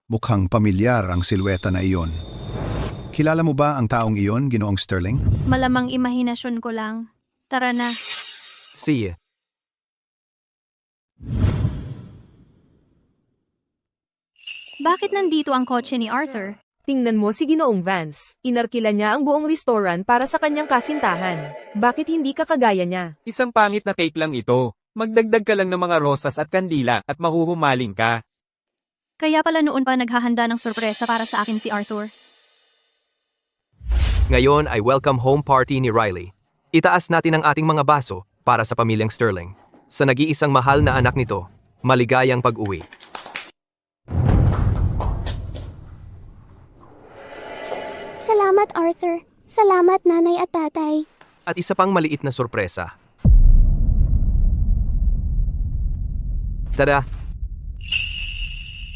Mukhang pamilyar ang silweta na iyon. Kilala mo ba ang taong iyon, Ginoong Sterling? Malamang imahinasyon ko lang. Tara na. Sige. Bakit nandito ang kotse ni Arthur? Tingnan mo si Ginoong Vance. Inarkila niya ang buong restaurant para sa kanyang kasintahan. Bakit hindi ka kagaya niya? Isang pangit na cake lang ito. Magdagdag ka lang ng mga rosas at kandila at mahuhumaling ka. Kaya pala noon pa naghahanda ng sorpresa para sa akin si Arthur. Ngayon ay welcome home party ni Riley. Itaas natin ang ating mga baso para sa pamilyang Sterling. Sa nag-iisang mahal na anak nito, maligayang pag-uwi. Salamat, Arthur. Salamat, nanay at tatay. At isa pang maliit na sorpresa. Tada!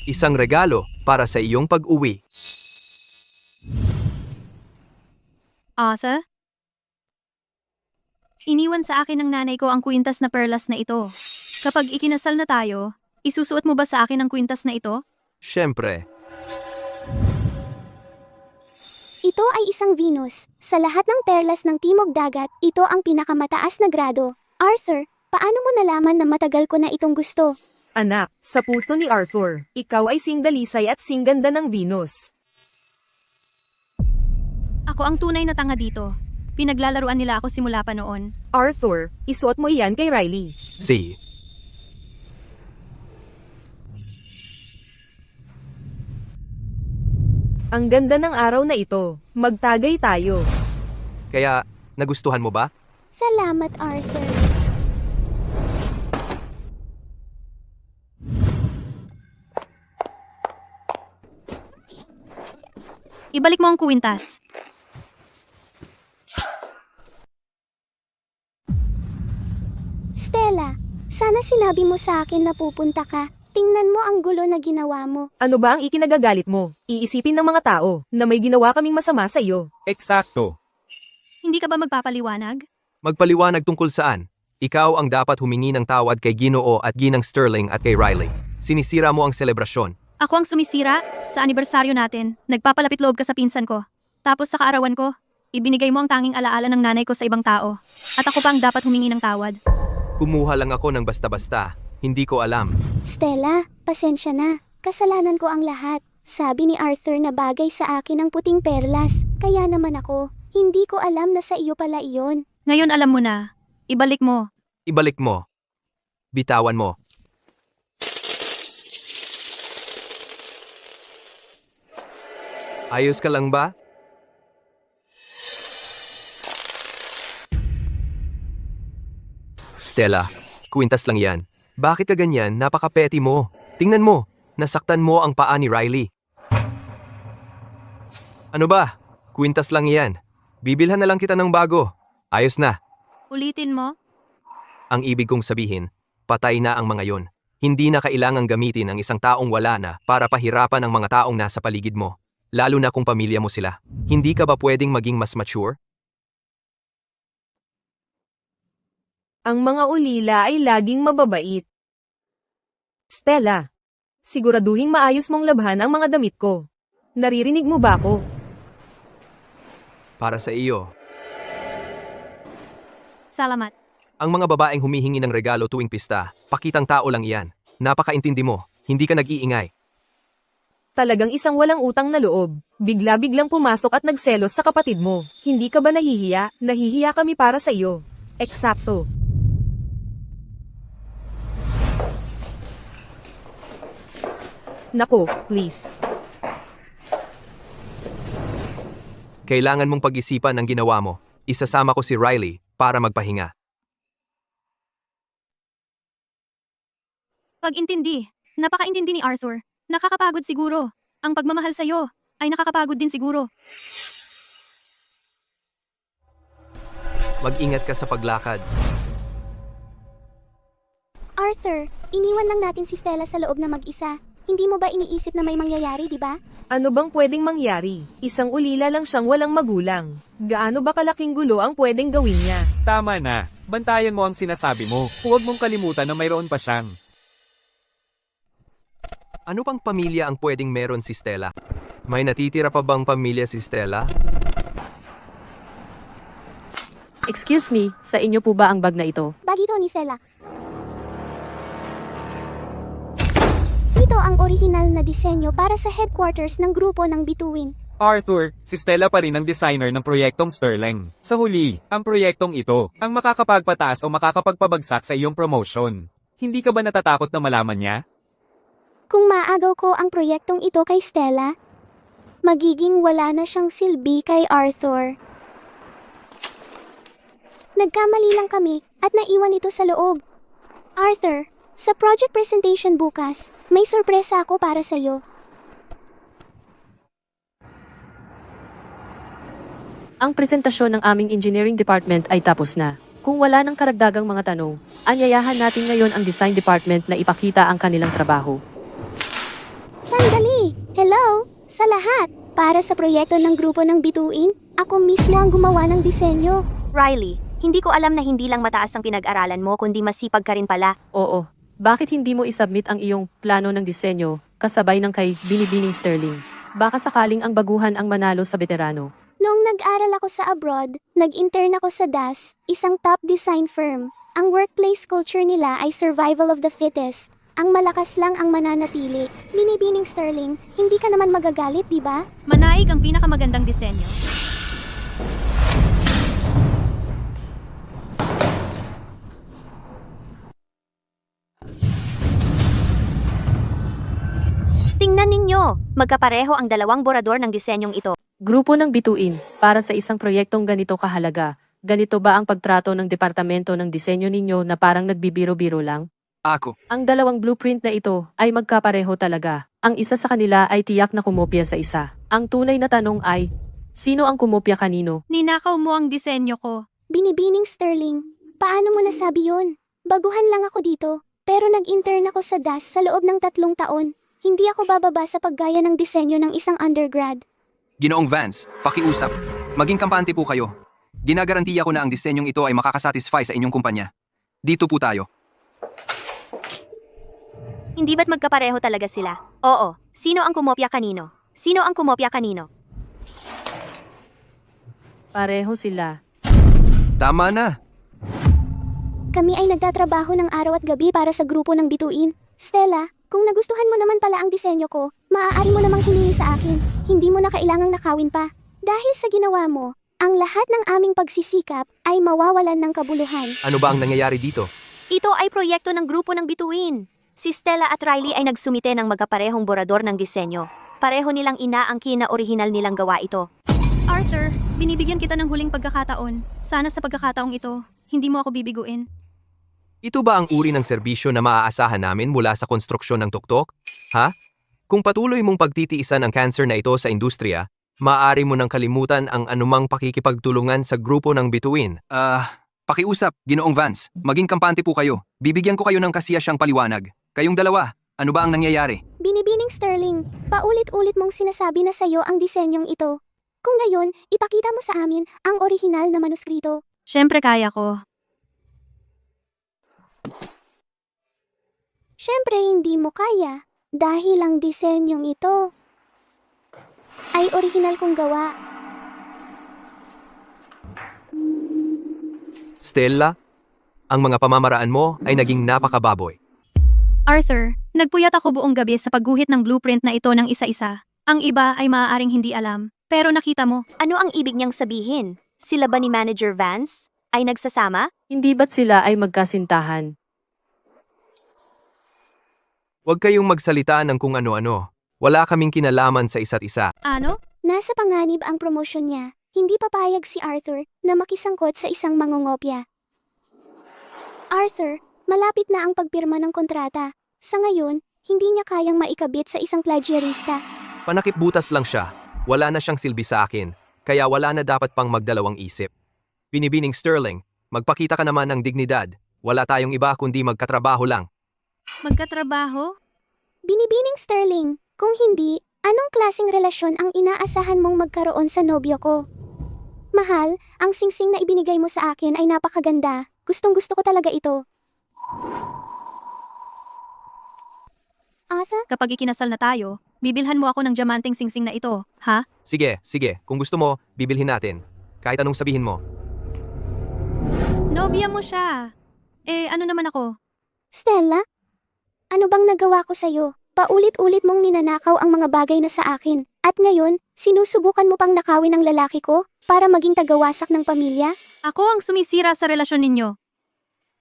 Isang regalo para sa iyong pag-uwi. Arthur? Iniwan sa akin ng nanay ko ang kwintas na perlas na ito. Kapag ikinasal na tayo, isusuot mo ba sa akin ang kwintas na ito? Siyempre, Ito ay isang Venus. Sa lahat ng perlas ng Timog Dagat, ito ang pinakamataas na grado. Arthur, paano mo nalaman na matagal ko na itong gusto? Anak, sa puso ni Arthur, ikaw ay singdalisay at singganda ng Venus. Ako ang tunay na tanga dito. Pinaglalaruan nila ako simula pa noon. Arthur, isuot mo iyan kay Riley. si Ang ganda ng araw na ito. Magtagay tayo. kaya nagustuhan mo ba? Salamat, Arthur. Ibalik mo ang kwintas. Stella, sana sinabi mo sa akin na pupunta ka. Tingnan mo ang gulo na ginawa mo. Ano ba ang ikinagagalit mo? Iisipin ng mga tao na may ginawa kaming masama sa iyo. Eksakto. Hindi ka ba magpapaliwanag? Magpaliwanag tungkol saan? Ikaw ang dapat humingi ng tawad kay Ginoo at Ginang Sterling at kay Riley. Sinisira mo ang selebrasyon. Ako ang sumisira sa anibersaryo natin. Nagpapalapit loob ka sa pinsan ko. Tapos sa kaarawan ko, ibinigay mo ang tanging alaala ng nanay ko sa ibang tao. At ako pa ang dapat humingi ng tawad. Kumuha lang ako ng basta-basta. Hindi ko alam. Stella, pasensya na. Kasalanan ko ang lahat. Sabi ni Arthur na bagay sa akin ang puting perlas. Kaya naman ako, hindi ko alam na sa iyo pala iyon. Ngayon alam mo na. Ibalik mo. Ibalik mo. Bitawan mo. Ayos ka lang ba? Stella, kwintas lang yan. Bakit ka ganyan? Napaka-petty mo. Tingnan mo, nasaktan mo ang paa ni Riley. Ano ba? Kwintas lang yan. Bibilhan na lang kita ng bago. Ayos na. Ulitin mo. Ang ibig kong sabihin, patay na ang mga yon. Hindi na kailangang gamitin ang isang taong wala na para pahirapan ang mga taong nasa paligid mo. Lalo na kung pamilya mo sila. Hindi ka ba pwedeng maging mas mature? Ang mga ulila ay laging mababait. Stella, siguraduhing maayos mong labhan ang mga damit ko. Naririnig mo ba ako? Para sa iyo. Salamat. Ang mga babaeng humihingi ng regalo tuwing pista, pakitang tao lang iyan. Napakaintindi mo, hindi ka nag-iingay. Talagang isang walang utang na loob. Bigla-biglang pumasok at nagselos sa kapatid mo. Hindi ka ba nahihiya? Nahihiya kami para sa iyo. Eksakto. Nako, please. Kailangan mong pag-isipan ang ginawa mo. Isasama ko si Riley para magpahinga. Pag-intindi. Napakaintindi ni Arthur. Nakakapagod siguro. Ang pagmamahal sa'yo ay nakakapagod din siguro. Mag-ingat ka sa paglakad. Arthur, iniwan lang natin si Stella sa loob na mag-isa. Hindi mo ba iniisip na may mangyayari, di ba? Ano bang pwedeng mangyari? Isang ulila lang siyang walang magulang. Gaano ba kalaking gulo ang pwedeng gawin niya? Tama na. Bantayan mo ang sinasabi mo. Huwag mong kalimutan na mayroon pa siyang Ano pang pamilya ang pwedeng meron si Stella? May natitira pa bang pamilya si Stella? Excuse me, sa inyo po ba ang bag na ito? Bag ito ni Stella. Ito ang orihinal na disenyo para sa headquarters ng grupo ng Bituin. Arthur, si Stella pa rin ang designer ng proyektong Sterling. Sa huli, ang proyektong ito ang makakapagpataas o makakapagpabagsak sa iyong promotion. Hindi ka ba natatakot na malaman niya? Kung maagaw ko ang proyektong ito kay Stella, magiging wala na siyang silbi kay Arthur. Nagkamali lang kami at naiwan ito sa loob. Arthur, sa project presentation bukas, may sorpresa ako para sa'yo. Ang presentasyon ng aming engineering department ay tapos na. Kung wala ng karagdagang mga tanong, anyayahan natin ngayon ang design department na ipakita ang kanilang trabaho. Sandali! Hello! Sa lahat! Para sa proyekto ng grupo ng Bituin, ako mismo ang gumawa ng disenyo. Riley, hindi ko alam na hindi lang mataas ang pinag-aralan mo kundi masipag ka rin pala. Oo, bakit hindi mo isubmit ang iyong plano ng disenyo kasabay ng kay Binibining Sterling? Baka sakaling ang baguhan ang manalo sa veterano. Noong nag-aral ako sa abroad, nag-intern ako sa DAS, isang top design firm. Ang workplace culture nila ay survival of the fittest. Ang malakas lang ang mananatili. Binibining Sterling, hindi ka naman magagalit, di ba? Manaig ang pinakamagandang disenyo. Tingnan ninyo, magkapareho ang dalawang borador ng disenyong ito. Grupo ng Bituin, para sa isang proyektong ganito kahalaga, ganito ba ang pagtrato ng departamento ng disenyo ninyo na parang nagbibiro-biro lang? Ako. Ang dalawang blueprint na ito ay magkapareho talaga. Ang isa sa kanila ay tiyak na kumopya sa isa. Ang tunay na tanong ay, sino ang kumopya kanino? Ninakaw mo ang disenyo ko. Binibining Sterling, paano mo nasabi yun? Baguhan lang ako dito, pero nag-intern ako sa DAS sa loob ng 3 taon. Hindi ako bababa sa paggaya ng disenyo ng isang undergrad. Ginoong Vance, pakiusap. Maging kampante po kayo. Ginagarantiya ko na ang disenyong ito ay makakasatisfy sa inyong kumpanya. Dito po tayo. Hindi ba't magkapareho talaga sila? Oo, sino ang kumopya kanino? Sino ang kumopya kanino? Pareho sila. Tama na. Kami ay nagtatrabaho ng araw at gabi para sa grupo ng Bituin. Stella, kung nagustuhan mo naman pala ang disenyo ko, maaari mo namang hiningi sa akin. Hindi mo na kailangang nakawin pa. Dahil sa ginawa mo, ang lahat ng aming pagsisikap ay mawawalan ng kabuluhan. Ano ba ang nangyayari dito? Ito ay proyekto ng grupo ng Bituin. Si Stella at Riley ay nagsumite ng magkaparehong borador ng disenyo. Pareho nilang inaangkin na orihinal nilang gawa ito. Arthur, binibigyan kita ng huling pagkakataon. Sana sa pagkakataong ito, hindi mo ako bibiguin. Ito ba ang uri ng serbisyo na maaasahan namin mula sa konstruksyon ng tuktok? Ha? Kung patuloy mong pagtitiisan ang cancer na ito sa industriya, maaari mo nang kalimutan ang anumang pakikipagtulungan sa grupo ng Bituin. Pakiusap, Ginoong Vance. Maging kampante po kayo. Bibigyan ko kayo ng kasiyasyang paliwanag. Kayong dalawa, ano ba ang nangyayari? Binibining Sterling, paulit-ulit mong sinasabi na sa'yo ang disenyong ito. Kung gayon, ipakita mo sa amin ang orihinal na manuskrito. Siyempre kaya ko. Siyempre hindi mo kaya, dahil ang disenyong ito ay orihinal kong gawa. Stella, ang mga pamamaraan mo ay naging napakababoy. Arthur, nagpuyat ako buong gabi sa pagguhit ng blueprint na ito ng isa-isa. Ang iba ay maaaring hindi alam, pero nakita mo. Ano ang ibig niyang sabihin? Sila ba ni Manager Vance ay nagsasama? Hindi ba't sila ay magkasintahan? Huwag kayong magsalita ng kung ano-ano. Wala kaming kinalaman sa isa't isa. Ano? Nasa panganib ang promosyon niya. Hindi papayag si Arthur na makisangkot sa isang mangungopya. Arthur, malapit na ang pagpirma ng kontrata. Sa ngayon, hindi niya kayang maikabit sa isang plagiarista. Panakipbutas lang siya. Wala na siyang silbi sa akin, kaya wala na dapat pang magdalawang isip. Binibining Sterling, magpakita ka naman ng dignidad. Wala tayong iba kundi magkatrabaho lang. Magkatrabaho? Binibining Sterling, kung hindi, anong klaseng relasyon ang inaasahan mong magkaroon sa nobyo ko? Mahal, ang singsing na ibinigay mo sa akin ay napakaganda. Gustong-gusto ko talaga ito. Arthur, Kapag ikinasal na tayo, bibilhan mo ako ng diamanteng singsing na ito, ha? Sige, sige. Kung gusto mo, bibilhin natin. Kahit anong sabihin mo. Nobya mo siya. Ano naman ako? Stella? Ano bang nagawa ko sa'yo? Paulit-ulit mong ninanakaw ang mga bagay na sa akin. At ngayon, sinusubukan mo pang nakawin ang lalaki ko para maging tagawasak ng pamilya? Ako ang sumisira sa relasyon ninyo.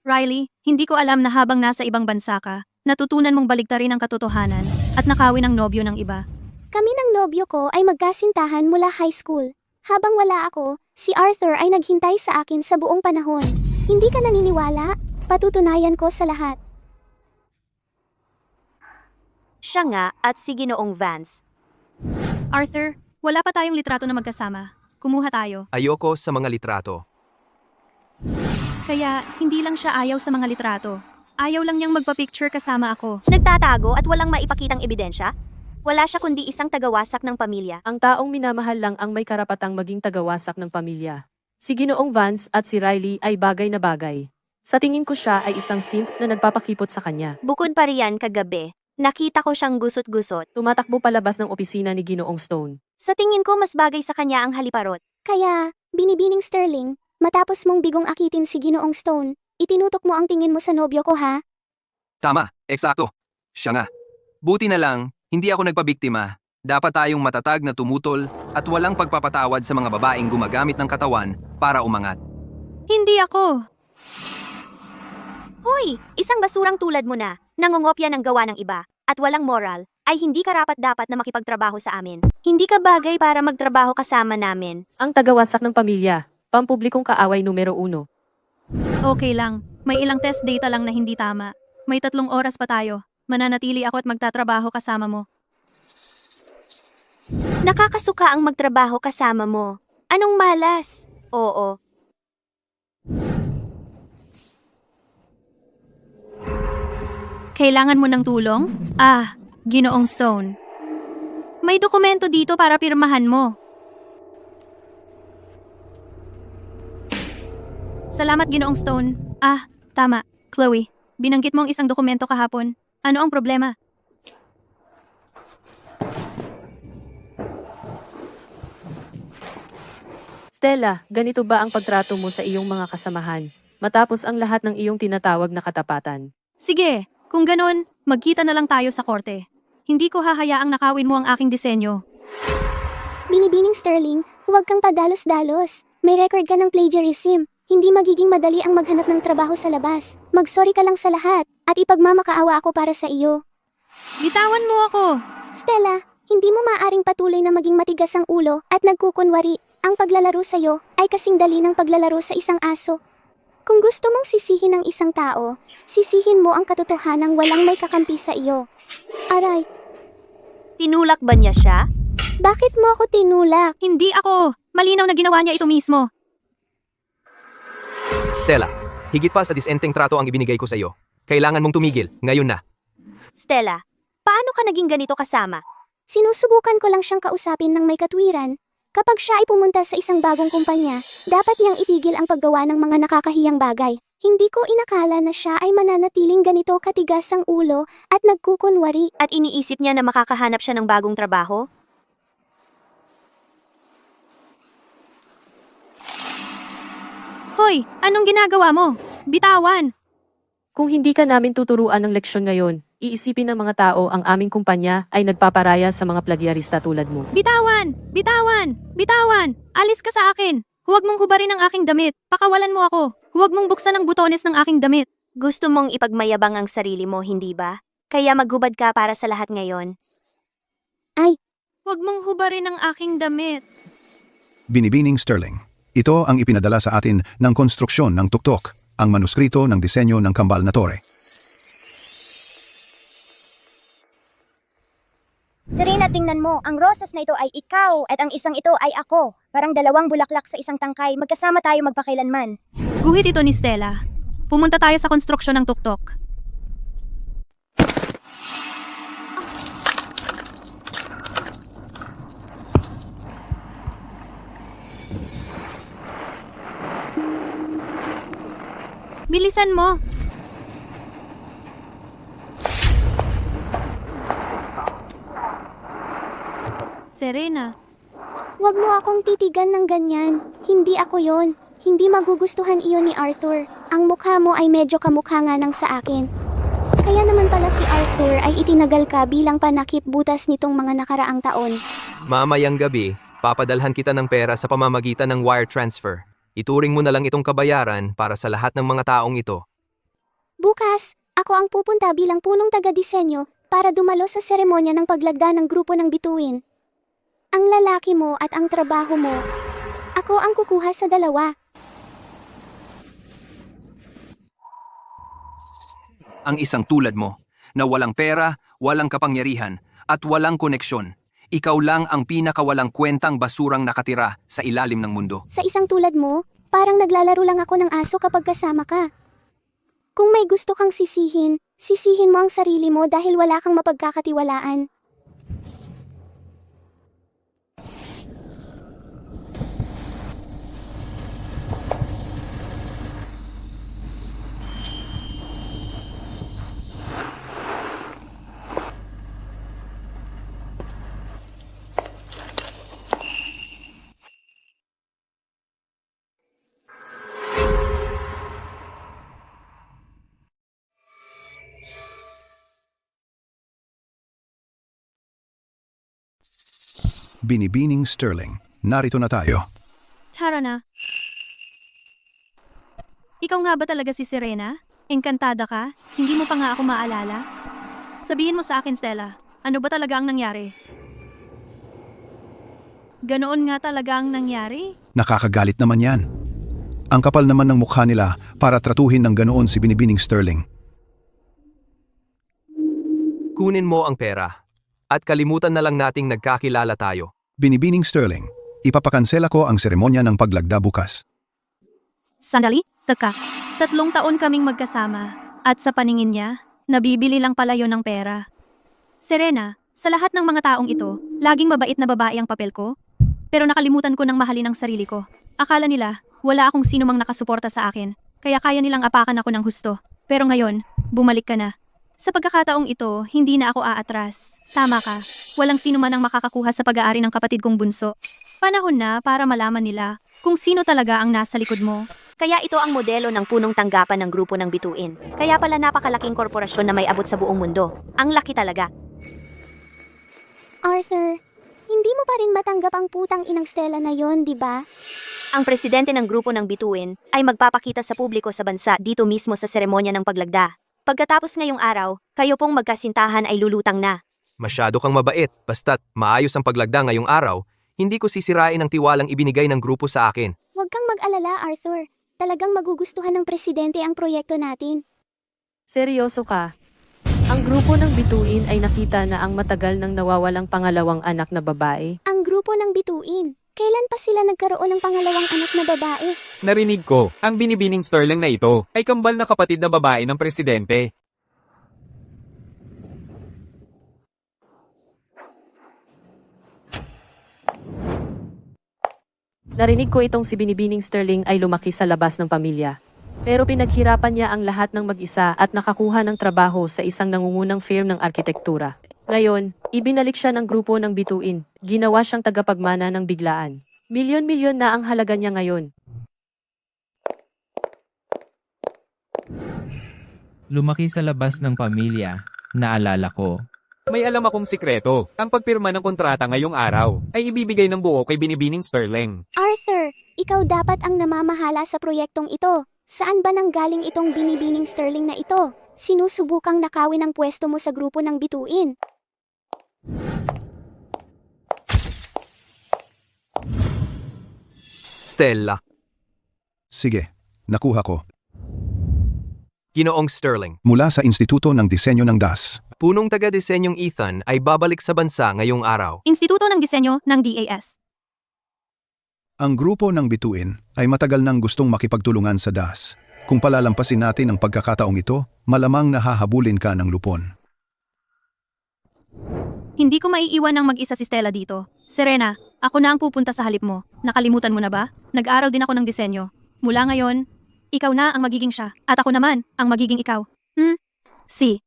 Riley, hindi ko alam na habang nasa ibang bansa ka, natutunan mong baligtarin ang katotohanan at nakawin ang nobyo ng iba. Kami ng nobyo ko ay magkasintahan mula high school. Habang wala ako, si Arthur ay naghintay sa akin sa buong panahon. Hindi ka naniniwala? Patutunayan ko sa lahat. Siya nga at si Ginoong Vance. Arthur, wala pa tayong litrato na magkasama. Kumuha tayo. Ayoko sa mga litrato. Kaya, hindi lang siya ayaw sa mga litrato. Ayaw lang niyang magpa-picture kasama ako. Nagtatago at walang maipakitang ebidensya? Wala siya kundi isang tagawasak ng pamilya. Ang taong minamahal lang ang may karapatang maging tagawasak ng pamilya. Si Ginoong Vance at si Riley ay bagay na bagay. Sa tingin ko siya ay isang simp na nagpapakipot sa kanya. Bukod pa riyan kagabi, nakita ko siyang gusot-gusot. Tumatakbo palabas ng opisina ni Ginoong Stone. Sa tingin ko mas bagay sa kanya ang haliparot. Kaya, binibining Sterling, matapos mong bigong akitin si Ginoong Stone, itinutok mo ang tingin mo sa nobyo ko ha? Tama, eksakto. Siya nga. Buti na lang, hindi ako nagpabiktima. Dapat tayong matatag na tumutol at walang pagpapatawad sa mga babaeng gumagamit ng katawan para umangat. Hindi ako. Hoy, isang basurang tulad mo na, nangongopya ng gawa ng iba, at walang moral, ay hindi karapat-dapat na makipagtrabaho sa amin. Hindi ka bagay para magtrabaho kasama namin. Ang tagawasak ng pamilya, pampublikong kaaway numero 1. Okay lang. May ilang test data lang na hindi tama. May 3 oras pa tayo. Mananatili ako at magtatrabaho kasama mo. Nakakasuka ang magtrabaho kasama mo. Anong malas? Oo. Kailangan mo ng tulong? Ginoong Stone. May dokumento dito para pirmahan mo. Salamat, Ginoong Stone. Tama. Chloe, binanggit mo ang isang dokumento kahapon. Ano ang problema? Stella, ganito ba ang pagtrato mo sa iyong mga kasamahan? Matapos ang lahat ng iyong tinatawag na katapatan. Sige, kung ganon, magkita na lang tayo sa korte. Hindi ko hahayaang nakawin mo ang aking disenyo. Binibining Sterling, huwag kang padalos-dalos. May record ka ng plagiarism. Hindi magiging madali ang maghanap ng trabaho sa labas. Mag-sorry ka lang sa lahat, at ipagmamakaawa ako para sa iyo. Bitawan mo ako! Stella, hindi mo maaaring patuloy na maging matigas ang ulo at nagkukunwari. Ang paglalaro sa'yo ay kasing dali ng paglalaro sa isang aso. Kung gusto mong sisihin ang isang tao, sisihin mo ang katotohanang walang may kakampi sa iyo. Aray, Tinulak ba niya siya? bakit mo ako tinulak? Hindi ako! Malinaw na ginawa niya ito mismo. Stella, higit pa sa disenteng trato ang ibinigay ko sa iyo. Kailangan mong tumigil, ngayon na. Stella, paano ka naging ganito kasama? Sinusubukan ko lang siyang kausapin ng may katwiran. Kapag siya ay pumunta sa isang bagong kumpanya, dapat niyang itigil ang paggawa ng mga nakakahiyang bagay. Hindi ko inakala na siya ay mananatiling ganito katigas ang ulo at nagkukunwari. At iniisip niya na makakahanap siya ng bagong trabaho? Hoy, anong ginagawa mo? Bitawan! Kung hindi ka namin tuturuan ng leksyon ngayon, iisipin ng mga tao ang aming kumpanya ay nagpaparaya sa mga plagyarista tulad mo. Bitawan! Bitawan! Bitawan! Alis ka sa akin! Huwag mong hubarin ang aking damit. Pakawalan mo ako. Huwag mong buksan ang butones ng aking damit. Gusto mong ipagmayabang ang sarili mo, hindi ba? Kaya maghubad ka para sa lahat ngayon. Huwag mong hubarin ang aking damit. Binibining Sterling. Ito ang ipinadala sa atin ng konstruksyon ng tuktok, ang manuskrito ng disenyo ng kambal na tore. Serena, tingnan mo. Ang rosas na ito ay ikaw at ang isang ito ay ako. Parang 2 bulaklak sa isang tangkay. Magkasama tayo magpakailanman. Guhit ito ni Stella. Pumunta tayo sa konstruksyon ng tuktok. Bilisan mo! Serena, Huwag mo akong titigan ng ganyan. Hindi ako yon. Hindi magugustuhan iyon ni Arthur. Ang mukha mo ay medyo kamukha nga ng sa akin. Kaya naman pala si Arthur ay itinagal ka bilang panakip butas nitong mga nakaraang taon. Mamayang gabi, papadalhan kita ng pera sa pamamagitan ng wire transfer. Ituring mo na lang itong kabayaran para sa lahat ng mga taong ito. Bukas, ako ang pupunta bilang punong taga-disenyo para dumalo sa seremonya ng paglagda ng grupo ng bituin. Ang lalaki mo at ang trabaho mo, ako ang kukuha sa dalawa. Ang isang tulad mo, na walang pera, walang kapangyarihan, at walang koneksyon. Ikaw lang ang pinakawalang kwentang basurang nakatira sa ilalim ng mundo. Sa isang tulad mo, parang naglalaro lang ako ng aso kapag kasama ka. Kung may gusto kang sisihin, sisihin mo ang sarili mo dahil wala kang mapagkakatiwalaan. Binibining Sterling. Narito na tayo. tara na. Ikaw nga ba talaga si Serena? Engkantada ka? Hindi mo pa nga ako maalala? Sabihin mo sa akin, Stella, ano ba talaga ang nangyari? Ganoon nga talaga ang nangyari? Nakakagalit naman yan. Ang kapal naman ng mukha nila para tratuhin ng ganoon si Binibining Sterling. Kunin mo ang pera. At kalimutan na lang nating nagkakilala tayo. Binibining Sterling, ipapakansela ko ang seremonya ng paglagda bukas. Sandali, teka. 3 taon kaming magkasama. At sa paningin niya, nabibili lang pala yon ng pera. Serena, sa lahat ng mga taong ito, laging mabait na babae ang papel ko. Pero nakalimutan ko ng mahalin ang sarili ko. Akala nila, wala akong sino mang nakasuporta sa akin. Kaya kaya nilang apakan ako ng husto. Pero ngayon, bumalik ka na. Sa pagkakataong ito, hindi na ako aatras. Tama ka. Walang sino man ang makakakuha sa pag-aari ng kapatid kong bunso. Panahon na para malaman nila kung sino talaga ang nasa likod mo. Kaya ito ang modelo ng punong tanggapan ng grupo ng bituin. Kaya pala napakalaking korporasyon na may abot sa buong mundo. Ang laki talaga. Arthur, hindi mo pa rin matanggap ang putang inang Stella na yon, di ba? Ang presidente ng grupo ng bituin ay magpapakita sa publiko sa bansa dito mismo sa seremonya ng paglagda. Pagkatapos ngayong araw, kayo pong magkasintahan ay lulutang na. Masyado kang mabait, basta't maayos ang paglagda ngayong araw, hindi ko sisirain ang tiwalang ibinigay ng grupo sa akin. Huwag kang mag-alala, Arthur. Talagang magugustuhan ng presidente ang proyekto natin. Seryoso ka? Ang grupo ng bituin ay nakita na ang matagal nang nawawalang pangalawang anak na babae. Ang grupo ng bituin. Kailan pa sila nagkaroon ng pangalawang anak na babae? Narinig ko, ang Binibining Sterling na ito ay kambal na kapatid na babae ng presidente. Narinig ko itong si Binibining Sterling ay lumaki sa labas ng pamilya. Pero pinaghirapan niya ang lahat ng mag-isa at nakakuha ng trabaho sa isang nangungunang firm ng arkitektura. Ngayon, ibinalik siya ng grupo ng bituin. Ginawa siyang tagapagmana ng biglaan. Milyon-milyon na ang halaga niya ngayon. Lumaki sa labas ng pamilya, naalala ko. May alam akong sikreto. Ang pagpirma ng kontrata ngayong araw ay ibibigay ng buo kay Binibining Sterling. Arthur, ikaw dapat ang namamahala sa proyektong ito. Saan ba nanggaling itong Binibining Sterling na ito? Sinusubukang nakawin ang pwesto mo sa grupo ng bituin. Stella, Sige, nakuha ko. Ginoong Sterling, Mula sa Instituto ng Disenyo ng DAS. punong taga-disenyong Ethan ay babalik sa bansa ngayong araw. Instituto ng Disenyo ng DAS. Ang grupo ng bituin ay matagal nang gustong makipagtulungan sa DAS. Kung palalampasin natin ang pagkakataong ito, malamang nahahabulin ka ng lupon. Hindi ko maiiwan ng mag-isa si Stella dito. Serena, ako na ang pupunta sa halip mo. Nakalimutan mo na ba? Nag-aral din ako ng disenyo. Mula ngayon, ikaw na ang magiging siya. At ako naman ang magiging ikaw. Si.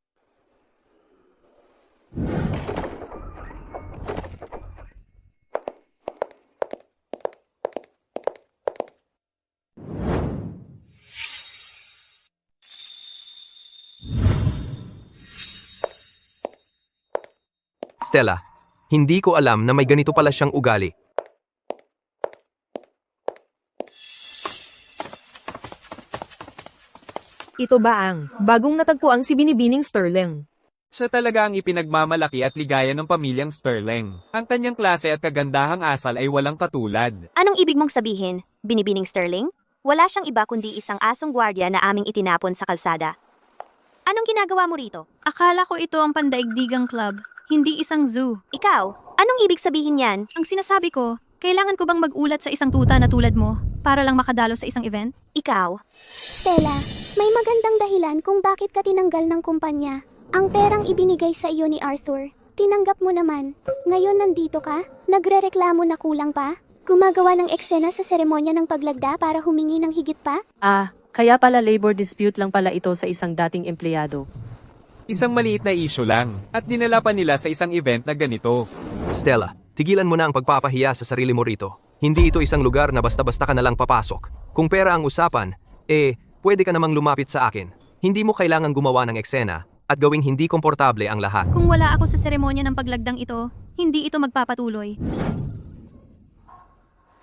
Stella, hindi ko alam na may ganito pala siyang ugali. Ito ba ang bagong natagpuang si Binibining Sterling? Siya talaga ang ipinagmamalaki at ligaya ng pamilyang Sterling. Ang kanyang klase at kagandahang asal ay walang katulad. Anong ibig mong sabihin, Binibining Sterling? Wala siyang iba kundi isang asong gwardya na aming itinapon sa kalsada. Anong ginagawa mo rito? Akala ko ito ang pandaigdigang club, hindi isang zoo. Ikaw, anong ibig sabihin yan? Ang sinasabi ko, kailangan ko bang magulat sa isang tuta na tulad mo para lang makadalo sa isang event? Ikaw? Stella, may magandang dahilan kung bakit ka tinanggal ng kumpanya. Ang perang ibinigay sa iyo ni Arthur, tinanggap mo naman. Ngayon nandito ka? Nagrereklamo na kulang pa? Gumagawa ng eksena sa seremonya ng paglagda para humingi ng higit pa? Kaya pala labor dispute lang pala ito sa isang dating empleyado. Isang maliit na issue lang, at dinala pa nila sa isang event na ganito. Stella, tigilan mo na ang pagpapahiya sa sarili mo rito. Hindi ito isang lugar na basta-basta ka na lang papasok. Kung pera ang usapan, pwede ka namang lumapit sa akin. Hindi mo kailangang gumawa ng eksena at gawing hindi komportable ang lahat. Kung wala ako sa seremonya ng paglagdang ito, hindi ito magpapatuloy.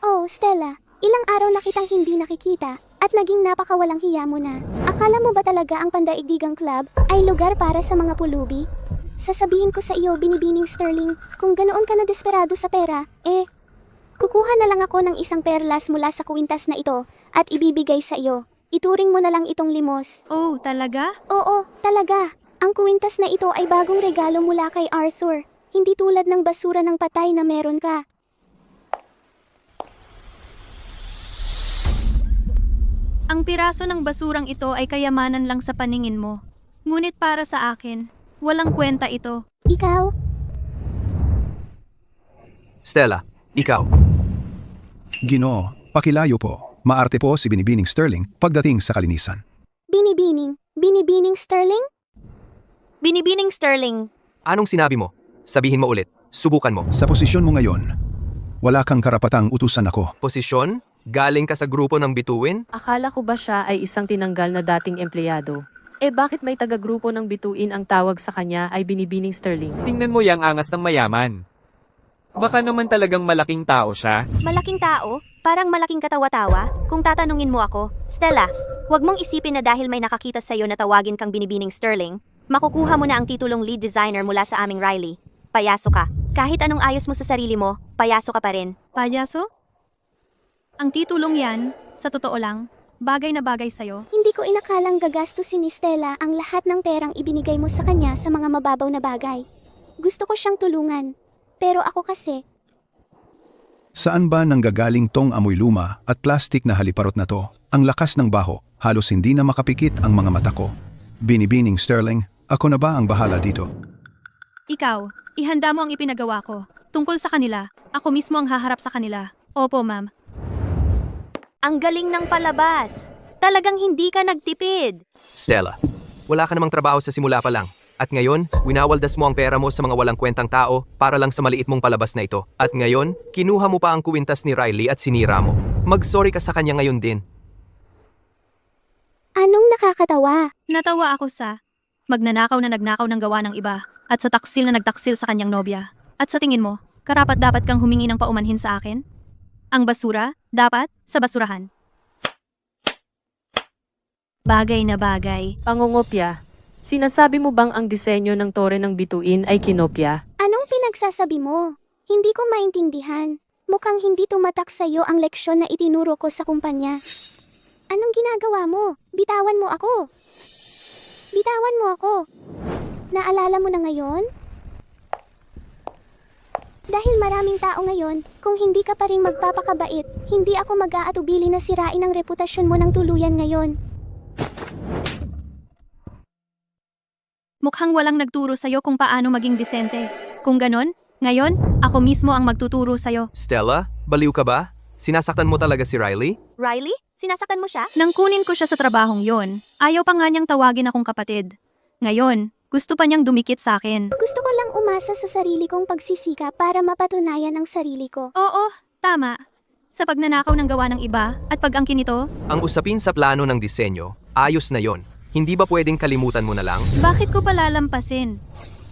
Oh, Stella, ilang araw na kitang hindi nakikita at naging napakawalang hiya mo na. Akala mo ba talaga ang Pandaigdigang Club ay lugar para sa mga pulubi? Sasabihin ko sa iyo, Binibining Sterling, kung ganoon ka na desperado sa pera, kukuha na lang ako ng isang perlas mula sa kwintas na ito at ibibigay sa iyo. Ituring mo na lang itong limos. Oh, talaga? Oo, talaga. Ang kwintas na ito ay bagong regalo mula kay Arthur. Hindi tulad ng basura ng patay na meron ka. Ang piraso ng basurang ito ay kayamanan lang sa paningin mo. Ngunit para sa akin, walang kwenta ito. Ikaw? Stella, ikaw. Ginoo, pakilayo po. Maarte po si Binibining Sterling pagdating sa kalinisan. Binibining Sterling? Binibining Sterling. Anong sinabi mo? Sabihin mo ulit. Subukan mo. Sa posisyon mo ngayon, wala kang karapatang utusan ako. Posisyon? Galing ka sa grupo ng bituin? Akala ko ba siya ay isang tinanggal na dating empleyado? Bakit may taga-grupo ng bituin ang tawag sa kanya ay Binibining Sterling? Tingnan mo yang angas ng mayaman. Baka naman talagang malaking tao siya. Malaking tao? Parang malaking katawa-tawa? Kung tatanungin mo ako, Stella, huwag mong isipin na dahil may nakakita sa'yo na tawagin kang Binibining Sterling, makukuha mo na ang titulong lead designer mula sa aming Riley. Payaso ka. Kahit anong ayos mo sa sarili mo, payaso ka pa rin. Payaso? Ang titulong yan, sa totoo lang, bagay na bagay sa'yo. Hindi ko inakalang gagastusin ni Stella ang lahat ng perang ibinigay mo sa kanya sa mga mababaw na bagay. Gusto ko siyang tulungan. Pero ako kasi, Saan ba nanggagaling tong amoy luma at plastik na haliparot na to? Ang lakas ng baho, halos hindi na makapikit ang mga mata ko. Binibining Sterling, ako na ba ang bahala dito? Ikaw, ihanda mo ang ipinagawa ko. Tungkol sa kanila, ako mismo ang haharap sa kanila. Opo, ma'am. Ang galing ng palabas. Talagang hindi ka nagtipid. Stella, wala ka namang trabaho sa simula pa lang. At ngayon, winawaldas mo ang pera mo sa mga walang kwentang tao para lang sa maliit mong palabas na ito. At ngayon, kinuha mo pa ang kuwintas ni Riley at sinira mo. Mag-sorry ka sa kanya ngayon din. anong nakakatawa? Natawa ako sa magnanakaw na nagnakaw ng gawa ng iba at sa taksil na nagtaksil sa kanyang nobya. At sa tingin mo, karapat-dapat kang humingi ng paumanhin sa akin? Ang basura, dapat sa basurahan. Bagay na bagay. Pangungopya. Sinasabi mo bang ang disenyo ng tore ng bituin ay kinopya? Anong pinagsasabi mo? Hindi ko maintindihan. Mukhang hindi tumatak sa'yo ang leksyon na itinuro ko sa kumpanya. Anong ginagawa mo? Bitawan mo ako. Bitawan mo ako. Naalala mo na ngayon? Dahil maraming tao ngayon, kung hindi ka pa rin magpapakabait, hindi ako mag-aatubili na sirain ang reputasyon mo ng tuluyan ngayon. Mukhang walang nagturo sa'yo kung paano maging disente. Kung ganon, ngayon, ako mismo ang magtuturo sa'yo. Stella, baliw ka ba? Sinasaktan mo talaga si Riley? Riley, sinasaktan mo siya? Nang kunin ko siya sa trabahong yon, ayaw pa nga niyang tawagin akong kapatid. Ngayon, gusto pa niyang dumikit sa akin. Gusto ko lang umasa sa sarili kong pagsisika para mapatunayan ang sarili ko. Oo, tama. Sa pagnanakaw ng gawa ng iba at pag-angkin nito, Ang usapin sa plano ng disenyo, ayos na yon. Hindi ba pwedeng kalimutan mo na lang? bakit ko palalampasin?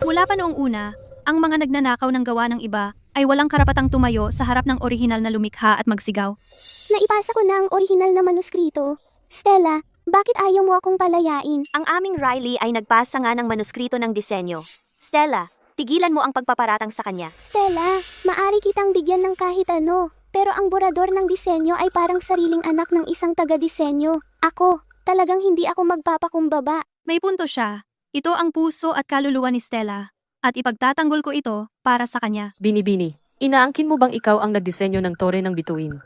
Mula pa noong una, Ang mga nagnanakaw ng gawa ng iba ay walang karapatang tumayo sa harap ng orihinal na lumikha at magsigaw. Naipasa ko na ang orihinal na manuskrito. Stella, bakit ayaw mo akong palayain? Ang aming Riley ay nagpasa nga ng manuskrito ng disenyo. Stella, tigilan mo ang pagpaparatang sa kanya. Stella, maari kitang bigyan ng kahit ano. Pero ang borador ng disenyo ay parang sariling anak ng isang taga-disenyo. Ako, talagang hindi ako magpapakumbaba. May punto siya. Ito ang puso at kaluluwa ni Stella. At ipagtatanggol ko ito para sa kanya. Binibini, inaangkin mo bang ikaw ang nagdisenyo ng tore ng bituin?